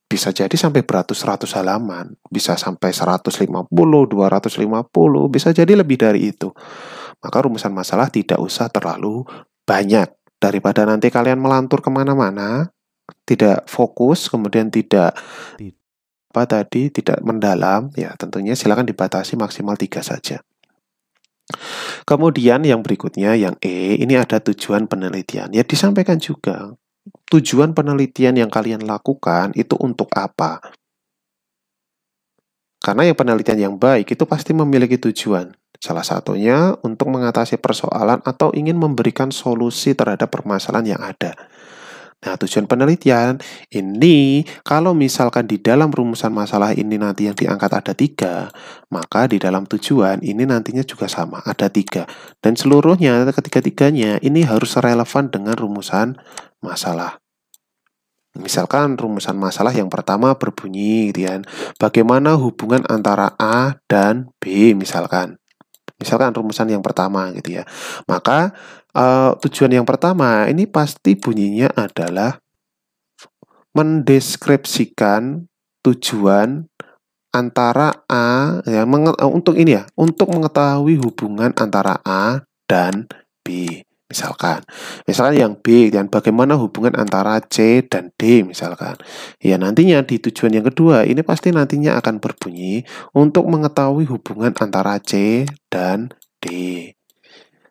bisa jadi sampai beratus-ratus halaman, bisa sampai 150, 250, bisa jadi lebih dari itu. Maka rumusan masalah tidak usah terlalu banyak, daripada nanti kalian melantur kemana-mana, tidak fokus, kemudian tidak mendalam, ya tentunya silakan dibatasi maksimal 3 saja. Kemudian yang berikutnya, yang E, ini ada tujuan penelitian. Ya disampaikan juga, tujuan penelitian yang kalian lakukan itu untuk apa? Karena yang penelitian yang baik itu pasti memiliki tujuan. Salah satunya untuk mengatasi persoalan atau ingin memberikan solusi terhadap permasalahan yang ada. Nah, tujuan penelitian ini, kalau misalkan di dalam rumusan masalah ini nanti yang diangkat ada 3, maka di dalam tujuan ini nantinya juga sama, ada 3. Dan seluruhnya, ketiga-tiganya, ini harus relevan dengan rumusan masalah. Misalkan rumusan masalah yang pertama berbunyi, gitu ya, bagaimana hubungan antara A dan B, misalkan. Misalkan rumusan yang pertama gitu ya. Maka tujuan yang pertama ini pasti bunyinya adalah mendeskripsikan tujuan antara A ya, untuk ini ya, untuk mengetahui hubungan antara A dan B. Misalkan yang B, dan bagaimana hubungan antara C dan D, misalkan. Ya, nantinya di tujuan yang kedua, ini pasti nantinya akan berbunyi untuk mengetahui hubungan antara C dan D.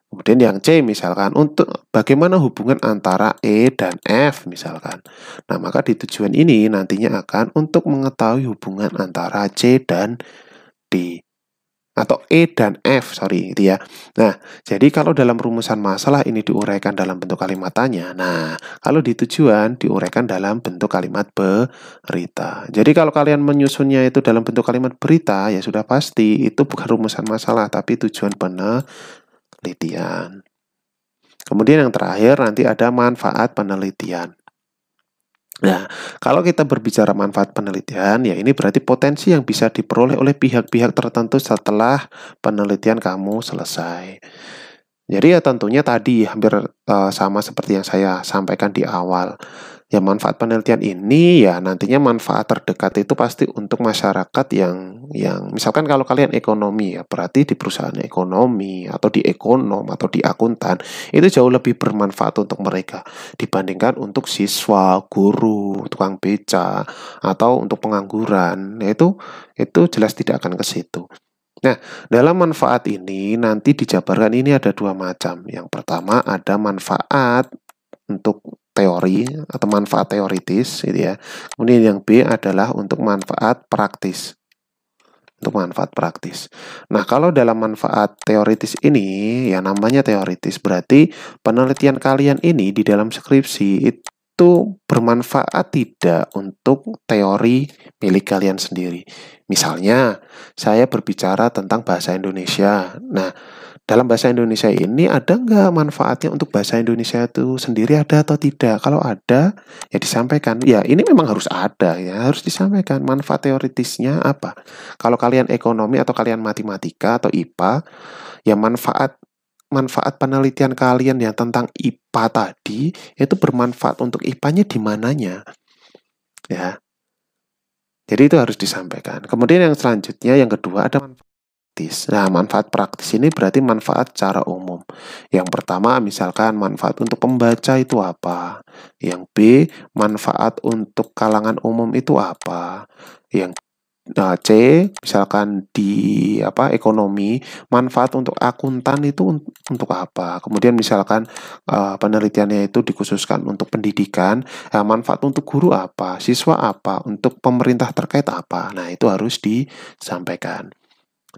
Kemudian yang C, misalkan, untuk bagaimana hubungan antara E dan F, misalkan. Nah, maka di tujuan ini nantinya akan untuk mengetahui hubungan antara C dan D. Atau E dan F, sorry, itu ya. Nah, jadi kalau dalam rumusan masalah ini diuraikan dalam bentuk kalimat tanya, nah, kalau di tujuan diuraikan dalam bentuk kalimat berita. Jadi kalau kalian menyusunnya itu dalam bentuk kalimat berita, ya sudah pasti itu bukan rumusan masalah, tapi tujuan penelitian. Kemudian yang terakhir nanti ada manfaat penelitian. Nah, kalau kita berbicara manfaat penelitian, ya ini berarti potensi yang bisa diperoleh oleh pihak-pihak tertentu setelah penelitian kamu selesai. Jadi ya tentunya tadi hampir sama seperti yang saya sampaikan di awal. Ya manfaat penelitian ini ya nantinya manfaat terdekat itu pasti untuk masyarakat yang misalkan kalau kalian ekonomi ya berarti di perusahaan ekonomi atau di ekonom atau di akuntan itu jauh lebih bermanfaat untuk mereka dibandingkan untuk siswa, guru, tukang beca atau untuk pengangguran. Nah, itu jelas tidak akan ke situ. Nah, dalam manfaat ini nanti dijabarkan ini ada 2 macam. Yang pertama ada manfaat untuk teori atau manfaat teoritis gitu ya. Kemudian yang B adalah untuk manfaat praktis. Untuk manfaat praktis. Nah, kalau dalam manfaat teoritis ini, ya namanya teoritis berarti penelitian kalian ini di dalam skripsi itu bermanfaat tidak untuk teori milik kalian sendiri. Misalnya, saya berbicara tentang bahasa Indonesia. Nah, dalam bahasa Indonesia ini ada nggak manfaatnya untuk bahasa Indonesia itu sendiri, ada atau tidak? Kalau ada, ya disampaikan. Ya, ini memang harus ada, ya harus disampaikan. Manfaat teoritisnya apa? Kalau kalian ekonomi atau kalian matematika atau IPA, ya manfaat manfaat penelitian kalian yang tentang IPA tadi itu bermanfaat untuk IPA-nya di mananya, ya. Jadi itu harus disampaikan. Kemudian yang selanjutnya, yang kedua ada manfaat praktis. Nah, manfaat praktis ini berarti manfaat secara umum. Yang pertama, misalkan manfaat untuk pembaca itu apa? Yang B, manfaat untuk kalangan umum itu apa? Yang C, misalkan di ekonomi, manfaat untuk akuntan itu untuk apa? Kemudian misalkan penelitiannya itu dikhususkan untuk pendidikan, manfaat untuk guru apa? Siswa apa? Untuk pemerintah terkait apa? Nah, itu harus disampaikan.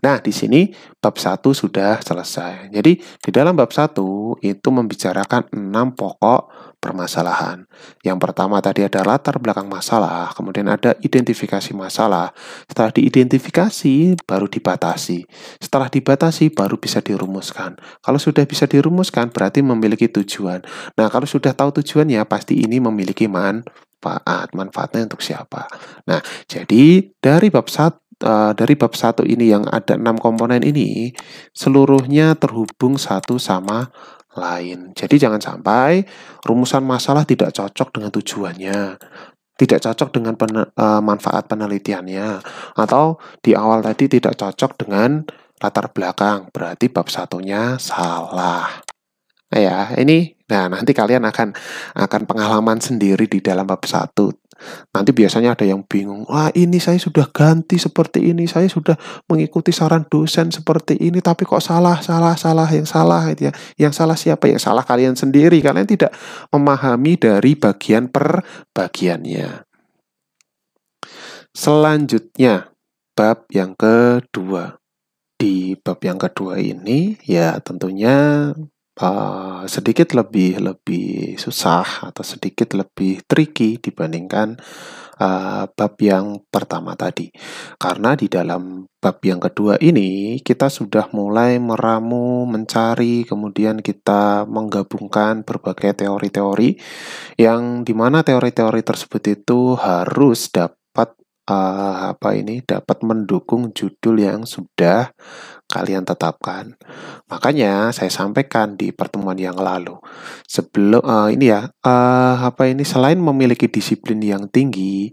Nah, di sini bab 1 sudah selesai. Jadi, di dalam bab 1 itu membicarakan 6 pokok permasalahan. Yang pertama tadi ada latar belakang masalah, kemudian ada identifikasi masalah. Setelah diidentifikasi, baru dibatasi. Setelah dibatasi, baru bisa dirumuskan. Kalau sudah bisa dirumuskan, berarti memiliki tujuan. Nah, kalau sudah tahu tujuannya, pasti ini memiliki manfaat. Manfaatnya untuk siapa? Nah, jadi dari bab 1 ini yang ada 6 komponen ini, seluruhnya terhubung satu sama lain. Jadi jangan sampai rumusan masalah tidak cocok dengan tujuannya, tidak cocok dengan manfaat penelitiannya, atau di awal tadi tidak cocok dengan latar belakang, berarti bab 1-nya salah. Nah ya, nanti kalian akan pengalaman sendiri di dalam bab 1. Nanti biasanya ada yang bingung, wah ini saya sudah ganti seperti ini, saya sudah mengikuti saran dosen seperti ini, tapi kok salah, yang salah gitu ya. Yang salah siapa? Yang salah kalian sendiri, kalian tidak memahami dari bagian per bagiannya. Selanjutnya, bab yang kedua. Di bab yang kedua ini, ya tentunya sedikit lebih susah atau sedikit lebih tricky dibandingkan bab yang pertama tadi. Karena di dalam bab yang kedua ini kita sudah mulai meramu, mencari, kemudian kita menggabungkan berbagai teori-teori yang dimana teori-teori tersebut itu harus dapat dapat mendukung judul yang sudah kalian tetapkan. Makanya saya sampaikan di pertemuan yang lalu. Sebelum selain memiliki disiplin yang tinggi,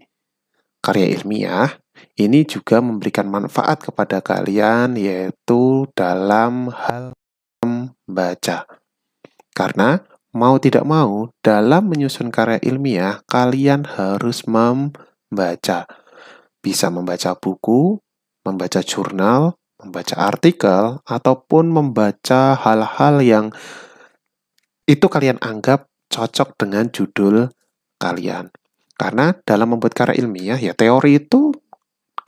karya ilmiah ini juga memberikan manfaat kepada kalian, yaitu dalam hal membaca. Karena mau tidak mau, dalam menyusun karya ilmiah, kalian harus membaca. Bisa membaca buku, membaca jurnal, membaca artikel, ataupun membaca hal-hal yang itu kalian anggap cocok dengan judul kalian. Karena dalam membuat karya ilmiah, ya teori itu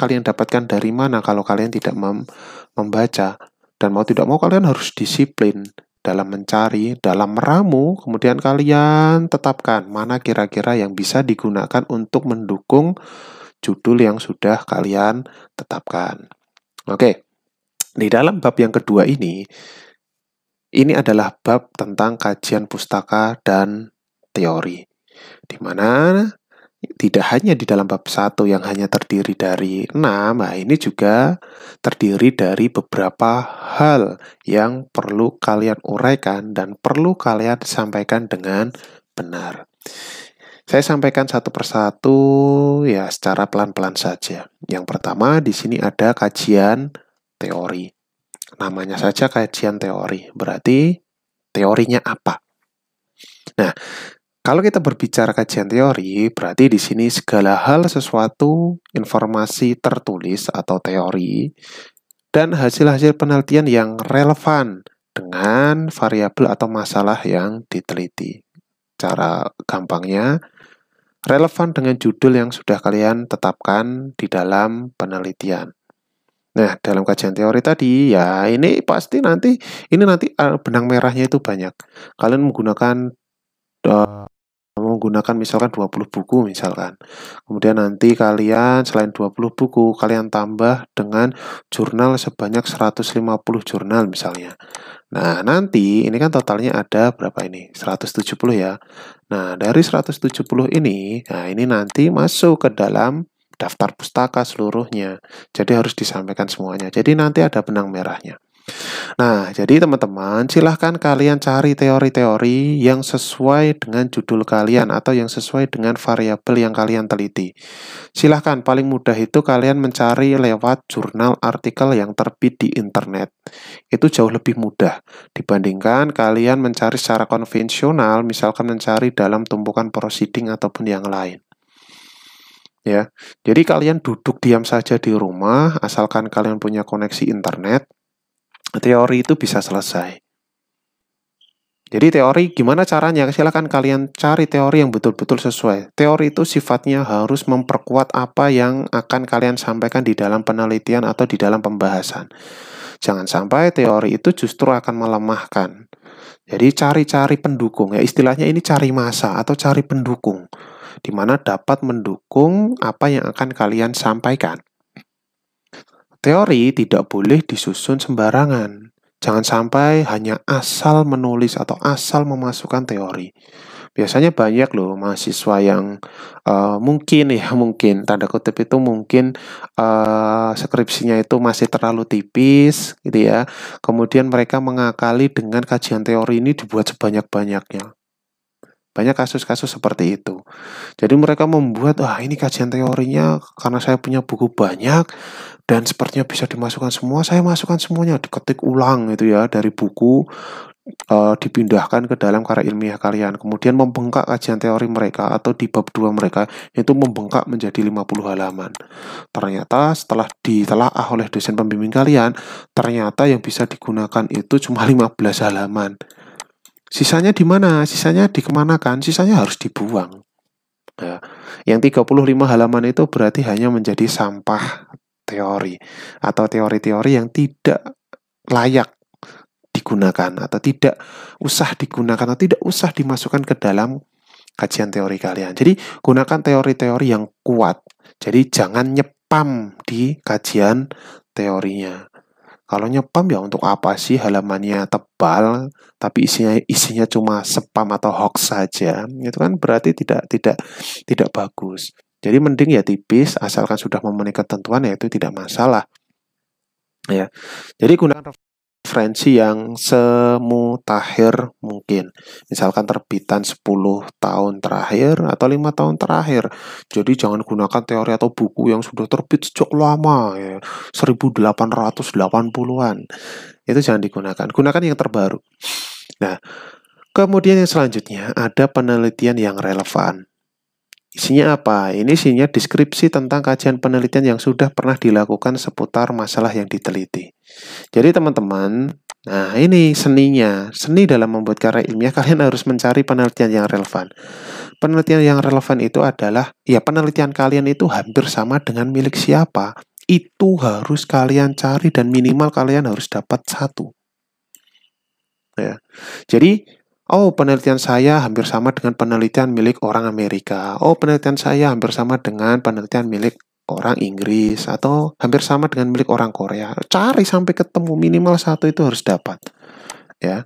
kalian dapatkan dari mana kalau kalian tidak membaca. Dan mau tidak mau kalian harus disiplin dalam mencari, dalam meramu, kemudian kalian tetapkan mana kira-kira yang bisa digunakan untuk mendukung judul yang sudah kalian tetapkan. Oke, di dalam bab yang kedua ini adalah bab tentang kajian pustaka dan teori. Di mana tidak hanya di dalam bab 1 yang hanya terdiri dari 6, nah ini juga terdiri dari beberapa hal yang perlu kalian uraikan dan perlu kalian sampaikan dengan benar. Saya sampaikan satu persatu ya secara pelan-pelan saja. Yang pertama di sini ada kajian teori. Namanya saja kajian teori. Berarti teorinya apa? Nah, kalau kita berbicara kajian teori, berarti di sini segala hal sesuatu informasi tertulis atau teori dan hasil-hasil penelitian yang relevan dengan variabel atau masalah yang diteliti. Cara gampangnya, relevan dengan judul yang sudah kalian tetapkan di dalam penelitian. Nah, dalam kajian teori tadi, ya ini pasti nanti benang merahnya itu banyak. Kalian menggunakan misalkan 20 buku misalkan. Kemudian nanti kalian selain 20 buku, kalian tambah dengan jurnal sebanyak 150 jurnal misalnya. Nah, nanti ini kan totalnya ada berapa ini? 170 ya. Nah, dari 170 ini, nah ini nanti masuk ke dalam daftar pustaka seluruhnya. Jadi harus disampaikan semuanya. Jadi nanti ada benang merahnya. Nah, jadi teman-teman, silahkan kalian cari teori-teori yang sesuai dengan judul kalian atau yang sesuai dengan variabel yang kalian teliti. Silahkan, paling mudah itu kalian mencari lewat jurnal artikel yang terbit di internet. Itu jauh lebih mudah dibandingkan kalian mencari secara konvensional, misalkan mencari dalam tumpukan proceeding ataupun yang lain. Ya, jadi kalian duduk diam saja di rumah, asalkan kalian punya koneksi internet, teori itu bisa selesai. Jadi teori gimana caranya? Silakan kalian cari teori yang betul-betul sesuai. Teori itu sifatnya harus memperkuat apa yang akan kalian sampaikan di dalam penelitian atau di dalam pembahasan. Jangan sampai teori itu justru akan melemahkan. Jadi cari-cari pendukung, ya istilahnya ini cari massa atau cari pendukung, di mana dapat mendukung apa yang akan kalian sampaikan. Teori tidak boleh disusun sembarangan. Jangan sampai hanya asal menulis atau asal memasukkan teori. Biasanya banyak loh mahasiswa yang mungkin tanda kutip itu mungkin skripsinya itu masih terlalu tipis gitu ya. Kemudian mereka mengakali dengan kajian teori ini dibuat sebanyak-banyaknya. Banyak kasus-kasus seperti itu. Jadi mereka membuat, ini kajian teorinya karena saya punya buku banyak dan sepertinya bisa dimasukkan semua, saya masukkan semuanya, diketik ulang gitu ya dari buku, dipindahkan ke dalam karya ilmiah kalian. Kemudian membengkak kajian teori mereka atau di bab 2 mereka itu membengkak menjadi 50 halaman. Ternyata setelah ditelaah oleh dosen pembimbing kalian, ternyata yang bisa digunakan itu cuma 15 halaman. Sisanya di mana? Sisanya dikemanakan? Sisanya harus dibuang. Ya. Yang 35 halaman itu berarti hanya menjadi sampah teori atau teori-teori yang tidak layak digunakan atau tidak usah digunakan atau tidak usah dimasukkan ke dalam kajian teori kalian. Jadi gunakan teori-teori yang kuat. Jadi jangan nyepam di kajian teorinya. Kalau nyepam ya untuk apa sih, halamannya tebal tapi isinya cuma spam atau hoax saja. Itu kan berarti tidak bagus. Jadi mending ya tipis, asalkan sudah memenuhi ketentuan ya itu tidak masalah. Ya. Jadi gunakan referensi yang semutakhir mungkin. Misalkan terbitan 10 tahun terakhir atau 5 tahun terakhir. Jadi jangan gunakan teori atau buku yang sudah terbit sejak lama ya, 1880-an. Itu jangan digunakan. Gunakan yang terbaru. Nah, kemudian yang selanjutnya ada penelitian yang relevan. Isinya apa? Ini isinya deskripsi tentang kajian penelitian yang sudah pernah dilakukan seputar masalah yang diteliti. Jadi teman-teman, nah ini seninya. Seni dalam membuat karya ilmiah, kalian harus mencari penelitian yang relevan. Penelitian yang relevan itu adalah, ya penelitian kalian itu hampir sama dengan milik siapa. Itu harus kalian cari dan minimal kalian harus dapat 1. Ya. Jadi, penelitian saya hampir sama dengan penelitian milik orang Amerika. Penelitian saya hampir sama dengan penelitian milik orang Inggris atau hampir sama dengan milik orang Korea. Cari sampai ketemu, minimal 1 itu harus dapat. Ya.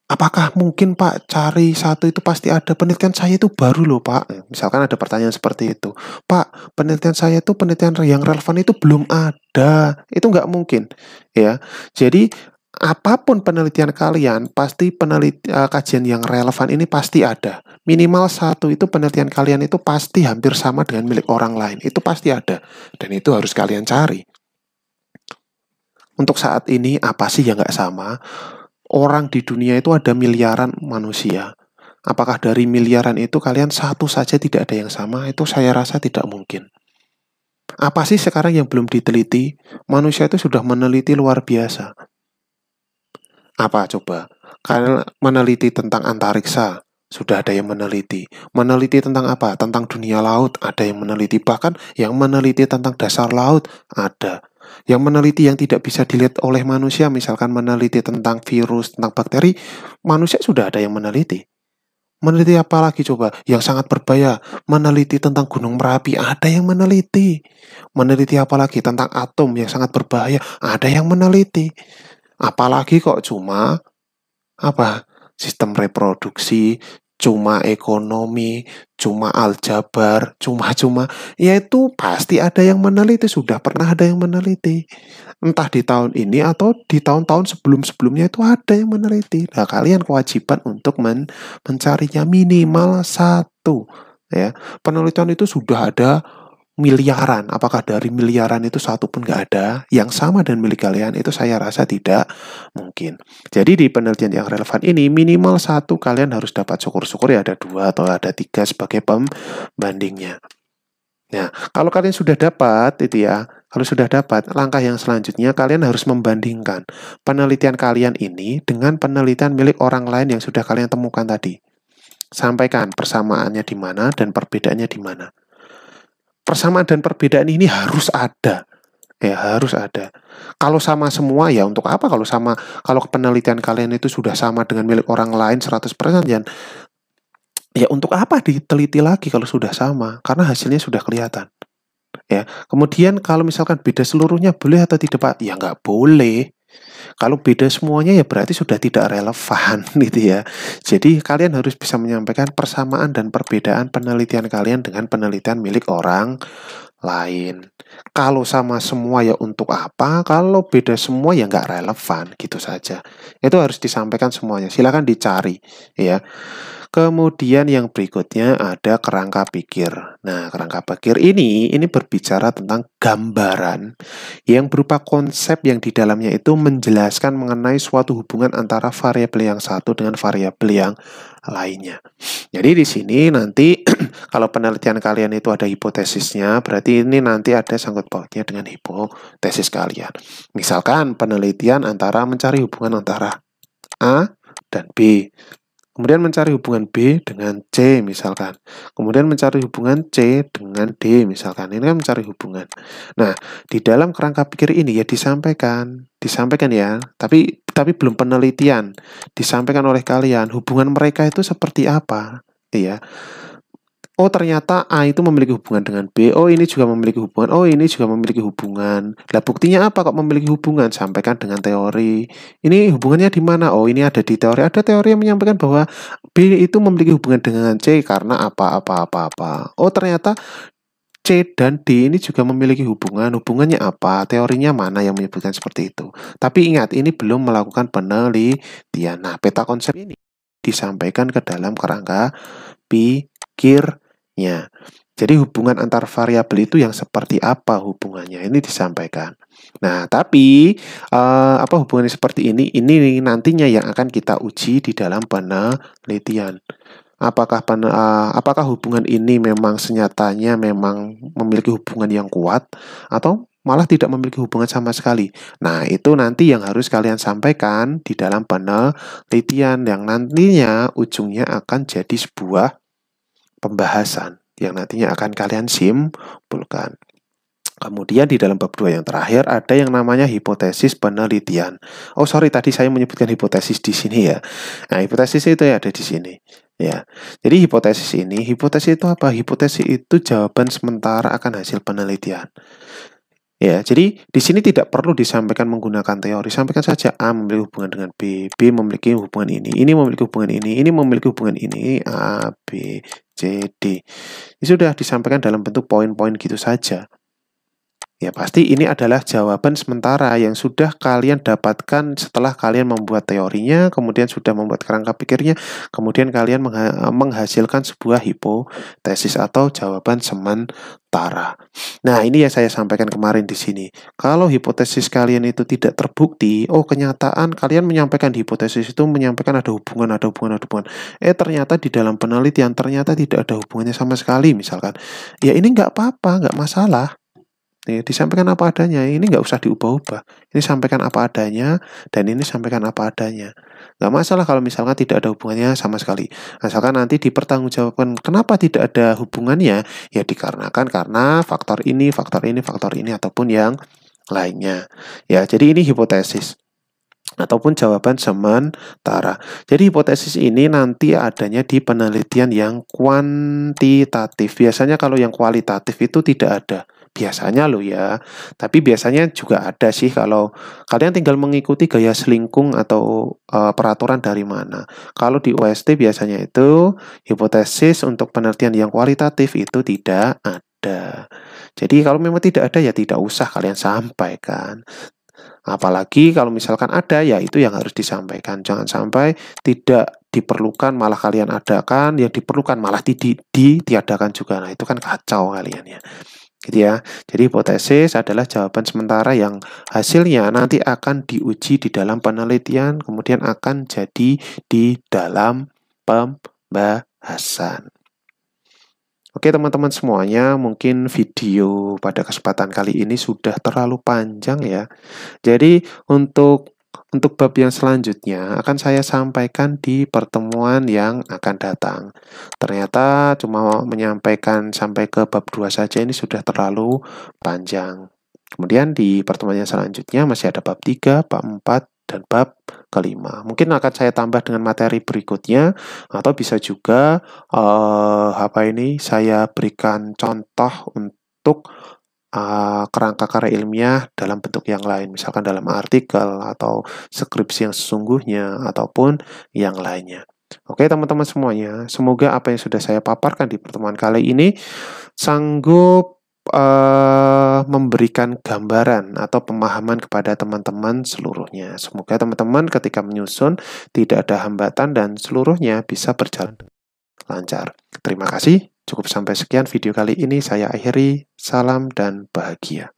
Apakah mungkin Pak cari 1 itu pasti ada? Penelitian saya itu baru loh Pak. Misalkan ada pertanyaan seperti itu. Pak, penelitian saya itu penelitian yang relevan itu belum ada. Itu nggak mungkin. Ya. Jadi apapun penelitian kalian, pasti kajian yang relevan ini pasti ada. Minimal 1 itu penelitian kalian itu pasti hampir sama dengan milik orang lain. Itu pasti ada. Dan itu harus kalian cari. Untuk saat ini, apa sih yang nggak sama? Orang di dunia itu ada miliaran manusia. Apakah dari miliaran itu kalian 1 saja tidak ada yang sama? Itu saya rasa tidak mungkin. Apa sih sekarang yang belum diteliti? Manusia itu sudah meneliti luar biasa. Apa coba? Kalian meneliti tentang antariksa, sudah ada yang meneliti. Meneliti tentang apa? Tentang dunia laut, ada yang meneliti. Bahkan yang meneliti tentang dasar laut, ada. Yang meneliti yang tidak bisa dilihat oleh manusia, misalkan meneliti tentang virus, tentang bakteri, manusia sudah ada yang meneliti. Meneliti apa lagi coba? Yang sangat berbahaya, meneliti tentang Gunung Merapi, ada yang meneliti. Meneliti apa lagi? Tentang atom yang sangat berbahaya, ada yang meneliti. Apalagi kok cuma sistem reproduksi, cuma ekonomi, cuma aljabar, cuma-cuma, ya itu pasti ada yang meneliti, sudah pernah ada yang meneliti. Entah di tahun ini atau di tahun-tahun sebelum-sebelumnya itu ada yang meneliti. Nah, kalian kewajiban untuk mencarinya minimal satu. Ya, penelitian itu sudah ada miliaran. Apakah dari miliaran itu satu pun nggak ada yang sama dengan milik kalian? Itu saya rasa tidak mungkin. Jadi di penelitian yang relevan ini minimal satu kalian harus dapat, syukur-syukur ya ada dua atau ada tiga sebagai pembandingnya. Nah, kalau kalian sudah dapat itu ya, kalau sudah dapat, langkah yang selanjutnya kalian harus membandingkan penelitian kalian ini dengan penelitian milik orang lain yang sudah kalian temukan tadi. Sampaikan persamaannya di mana dan perbedaannya di mana. Persamaan dan perbedaan ini harus ada. Ya, harus ada. Kalau sama semua ya untuk apa? Kalau penelitian kalian itu sudah sama dengan milik orang lain 100%, ya untuk apa diteliti lagi kalau sudah sama? Karena hasilnya sudah kelihatan. Ya. Kemudian kalau misalkan beda seluruhnya boleh atau tidak, Pak? Ya nggak boleh. Kalau beda semuanya ya berarti sudah tidak relevan gitu ya. Jadi kalian harus bisa menyampaikan persamaan dan perbedaan penelitian kalian dengan penelitian milik orang lain. Kalau sama semua ya untuk apa? Kalau beda semua ya nggak relevan, gitu saja. Itu harus disampaikan semuanya. Silakan dicari ya. Kemudian yang berikutnya ada kerangka pikir. Nah, kerangka pikir ini berbicara tentang gambaran yang berupa konsep yang di dalamnya itu menjelaskan mengenai suatu hubungan antara variabel yang satu dengan variabel yang lainnya. Jadi di sini nanti kalau penelitian kalian itu ada hipotesisnya, berarti ini nanti ada sangkut pautnya dengan hipotesis kalian. Misalkan penelitian antara mencari hubungan antara A dan B. Kemudian mencari hubungan B dengan C misalkan. Kemudian mencari hubungan C dengan D misalkan. Ini kan mencari hubungan. Nah, di dalam kerangka pikir ini ya disampaikan ya. Tapi belum penelitian. Disampaikan oleh kalian hubungan mereka itu seperti apa, ya. Oh, ternyata A itu memiliki hubungan dengan B. Oh, ini juga memiliki hubungan. Oh, ini juga memiliki hubungan. Lah, buktinya apa kok memiliki hubungan? Sampaikan dengan teori. Ini hubungannya di mana? Oh, ini ada di teori. Ada teori yang menyampaikan bahwa B itu memiliki hubungan dengan C karena apa. Oh, ternyata C dan D ini juga memiliki hubungan. Hubungannya apa? Teorinya mana yang menyebutkan seperti itu? Tapi ingat, ini belum melakukan penelitian. Nah, peta konsep ini disampaikan ke dalam kerangka pikir. Jadi hubungan antar variabel itu yang seperti apa hubungannya ini disampaikan. Nah, tapi apa hubungannya seperti ini? Ini nantinya yang akan kita uji di dalam penelitian. Apakah hubungan ini memang senyatanya memang memiliki hubungan yang kuat atau malah tidak memiliki hubungan sama sekali. Nah, itu nanti yang harus kalian sampaikan di dalam penelitian yang nantinya ujungnya akan jadi sebuah pembahasan yang nantinya akan kalian simpulkan. Kemudian di dalam bab 2 yang terakhir ada yang namanya hipotesis penelitian. Oh, sorry, tadi saya menyebutkan hipotesis di sini ya. Nah, hipotesis itu ya ada di sini. Ya. Jadi hipotesis itu apa? Hipotesis itu jawaban sementara akan hasil penelitian. Ya, jadi di sini tidak perlu disampaikan menggunakan teori. Sampaikan saja A memiliki hubungan dengan B, B memiliki hubungan ini memiliki hubungan ini memiliki hubungan ini, A, B, C, D. Ini sudah disampaikan dalam bentuk poin-poin gitu saja. Ya, pasti ini adalah jawaban sementara yang sudah kalian dapatkan setelah kalian membuat teorinya, kemudian sudah membuat kerangka pikirnya, kemudian kalian menghasilkan sebuah hipotesis atau jawaban sementara. Nah, ini yang saya sampaikan kemarin di sini. Kalau hipotesis kalian itu tidak terbukti, kenyataan kalian menyampaikan hipotesis itu menyampaikan ada hubungan. Ternyata di dalam penelitian ternyata tidak ada hubungannya sama sekali misalkan. Ya, ini nggak apa-apa, nggak masalah. Disampaikan apa adanya, ini nggak usah diubah-ubah. Ini sampaikan apa adanya, dan ini sampaikan apa adanya. Nggak masalah kalau misalkan tidak ada hubungannya sama sekali. Asalkan nanti dipertanggungjawabkan kenapa tidak ada hubungannya, ya dikarenakan karena faktor ini, ataupun yang lainnya. Ya, jadi ini hipotesis ataupun jawaban sementara. Jadi hipotesis ini nanti adanya di penelitian yang kuantitatif. Biasanya kalau yang kualitatif itu tidak ada Biasanya loh ya. Tapi biasanya juga ada sih kalau kalian tinggal mengikuti gaya selingkung atau peraturan dari mana. Kalau di UST biasanya itu hipotesis untuk penelitian yang kualitatif itu tidak ada. Jadi kalau memang tidak ada ya tidak usah kalian sampaikan. Apalagi kalau misalkan ada, ya itu yang harus disampaikan. Jangan sampai tidak diperlukan malah kalian adakan, yang diperlukan malah ditiadakan juga. Nah, itu kan kacau kalian ya. Gitu ya. Jadi hipotesis adalah jawaban sementara yang hasilnya nanti akan diuji di dalam penelitian, kemudian akan jadi di dalam pembahasan. Oke teman-teman semuanya, mungkin video pada kesempatan kali ini sudah terlalu panjang ya. Jadi untuk bab yang selanjutnya akan saya sampaikan di pertemuan yang akan datang. Ternyata cuma menyampaikan sampai ke bab 2 saja ini sudah terlalu panjang. Kemudian di pertemuan yang selanjutnya masih ada bab 3, bab 4, dan bab kelima. Mungkin akan saya tambah dengan materi berikutnya, atau bisa juga saya berikan contoh untuk kerangka karya ilmiah dalam bentuk yang lain, misalkan dalam artikel atau skripsi yang sesungguhnya ataupun yang lainnya. Oke teman-teman semuanya, semoga apa yang sudah saya paparkan di pertemuan kali ini sanggup memberikan gambaran atau pemahaman kepada teman-teman seluruhnya. Semoga teman-teman ketika menyusun tidak ada hambatan dan seluruhnya bisa berjalan lancar. Terima kasih. Cukup sampai sekian video kali ini. Saya akhiri. Salam dan bahagia.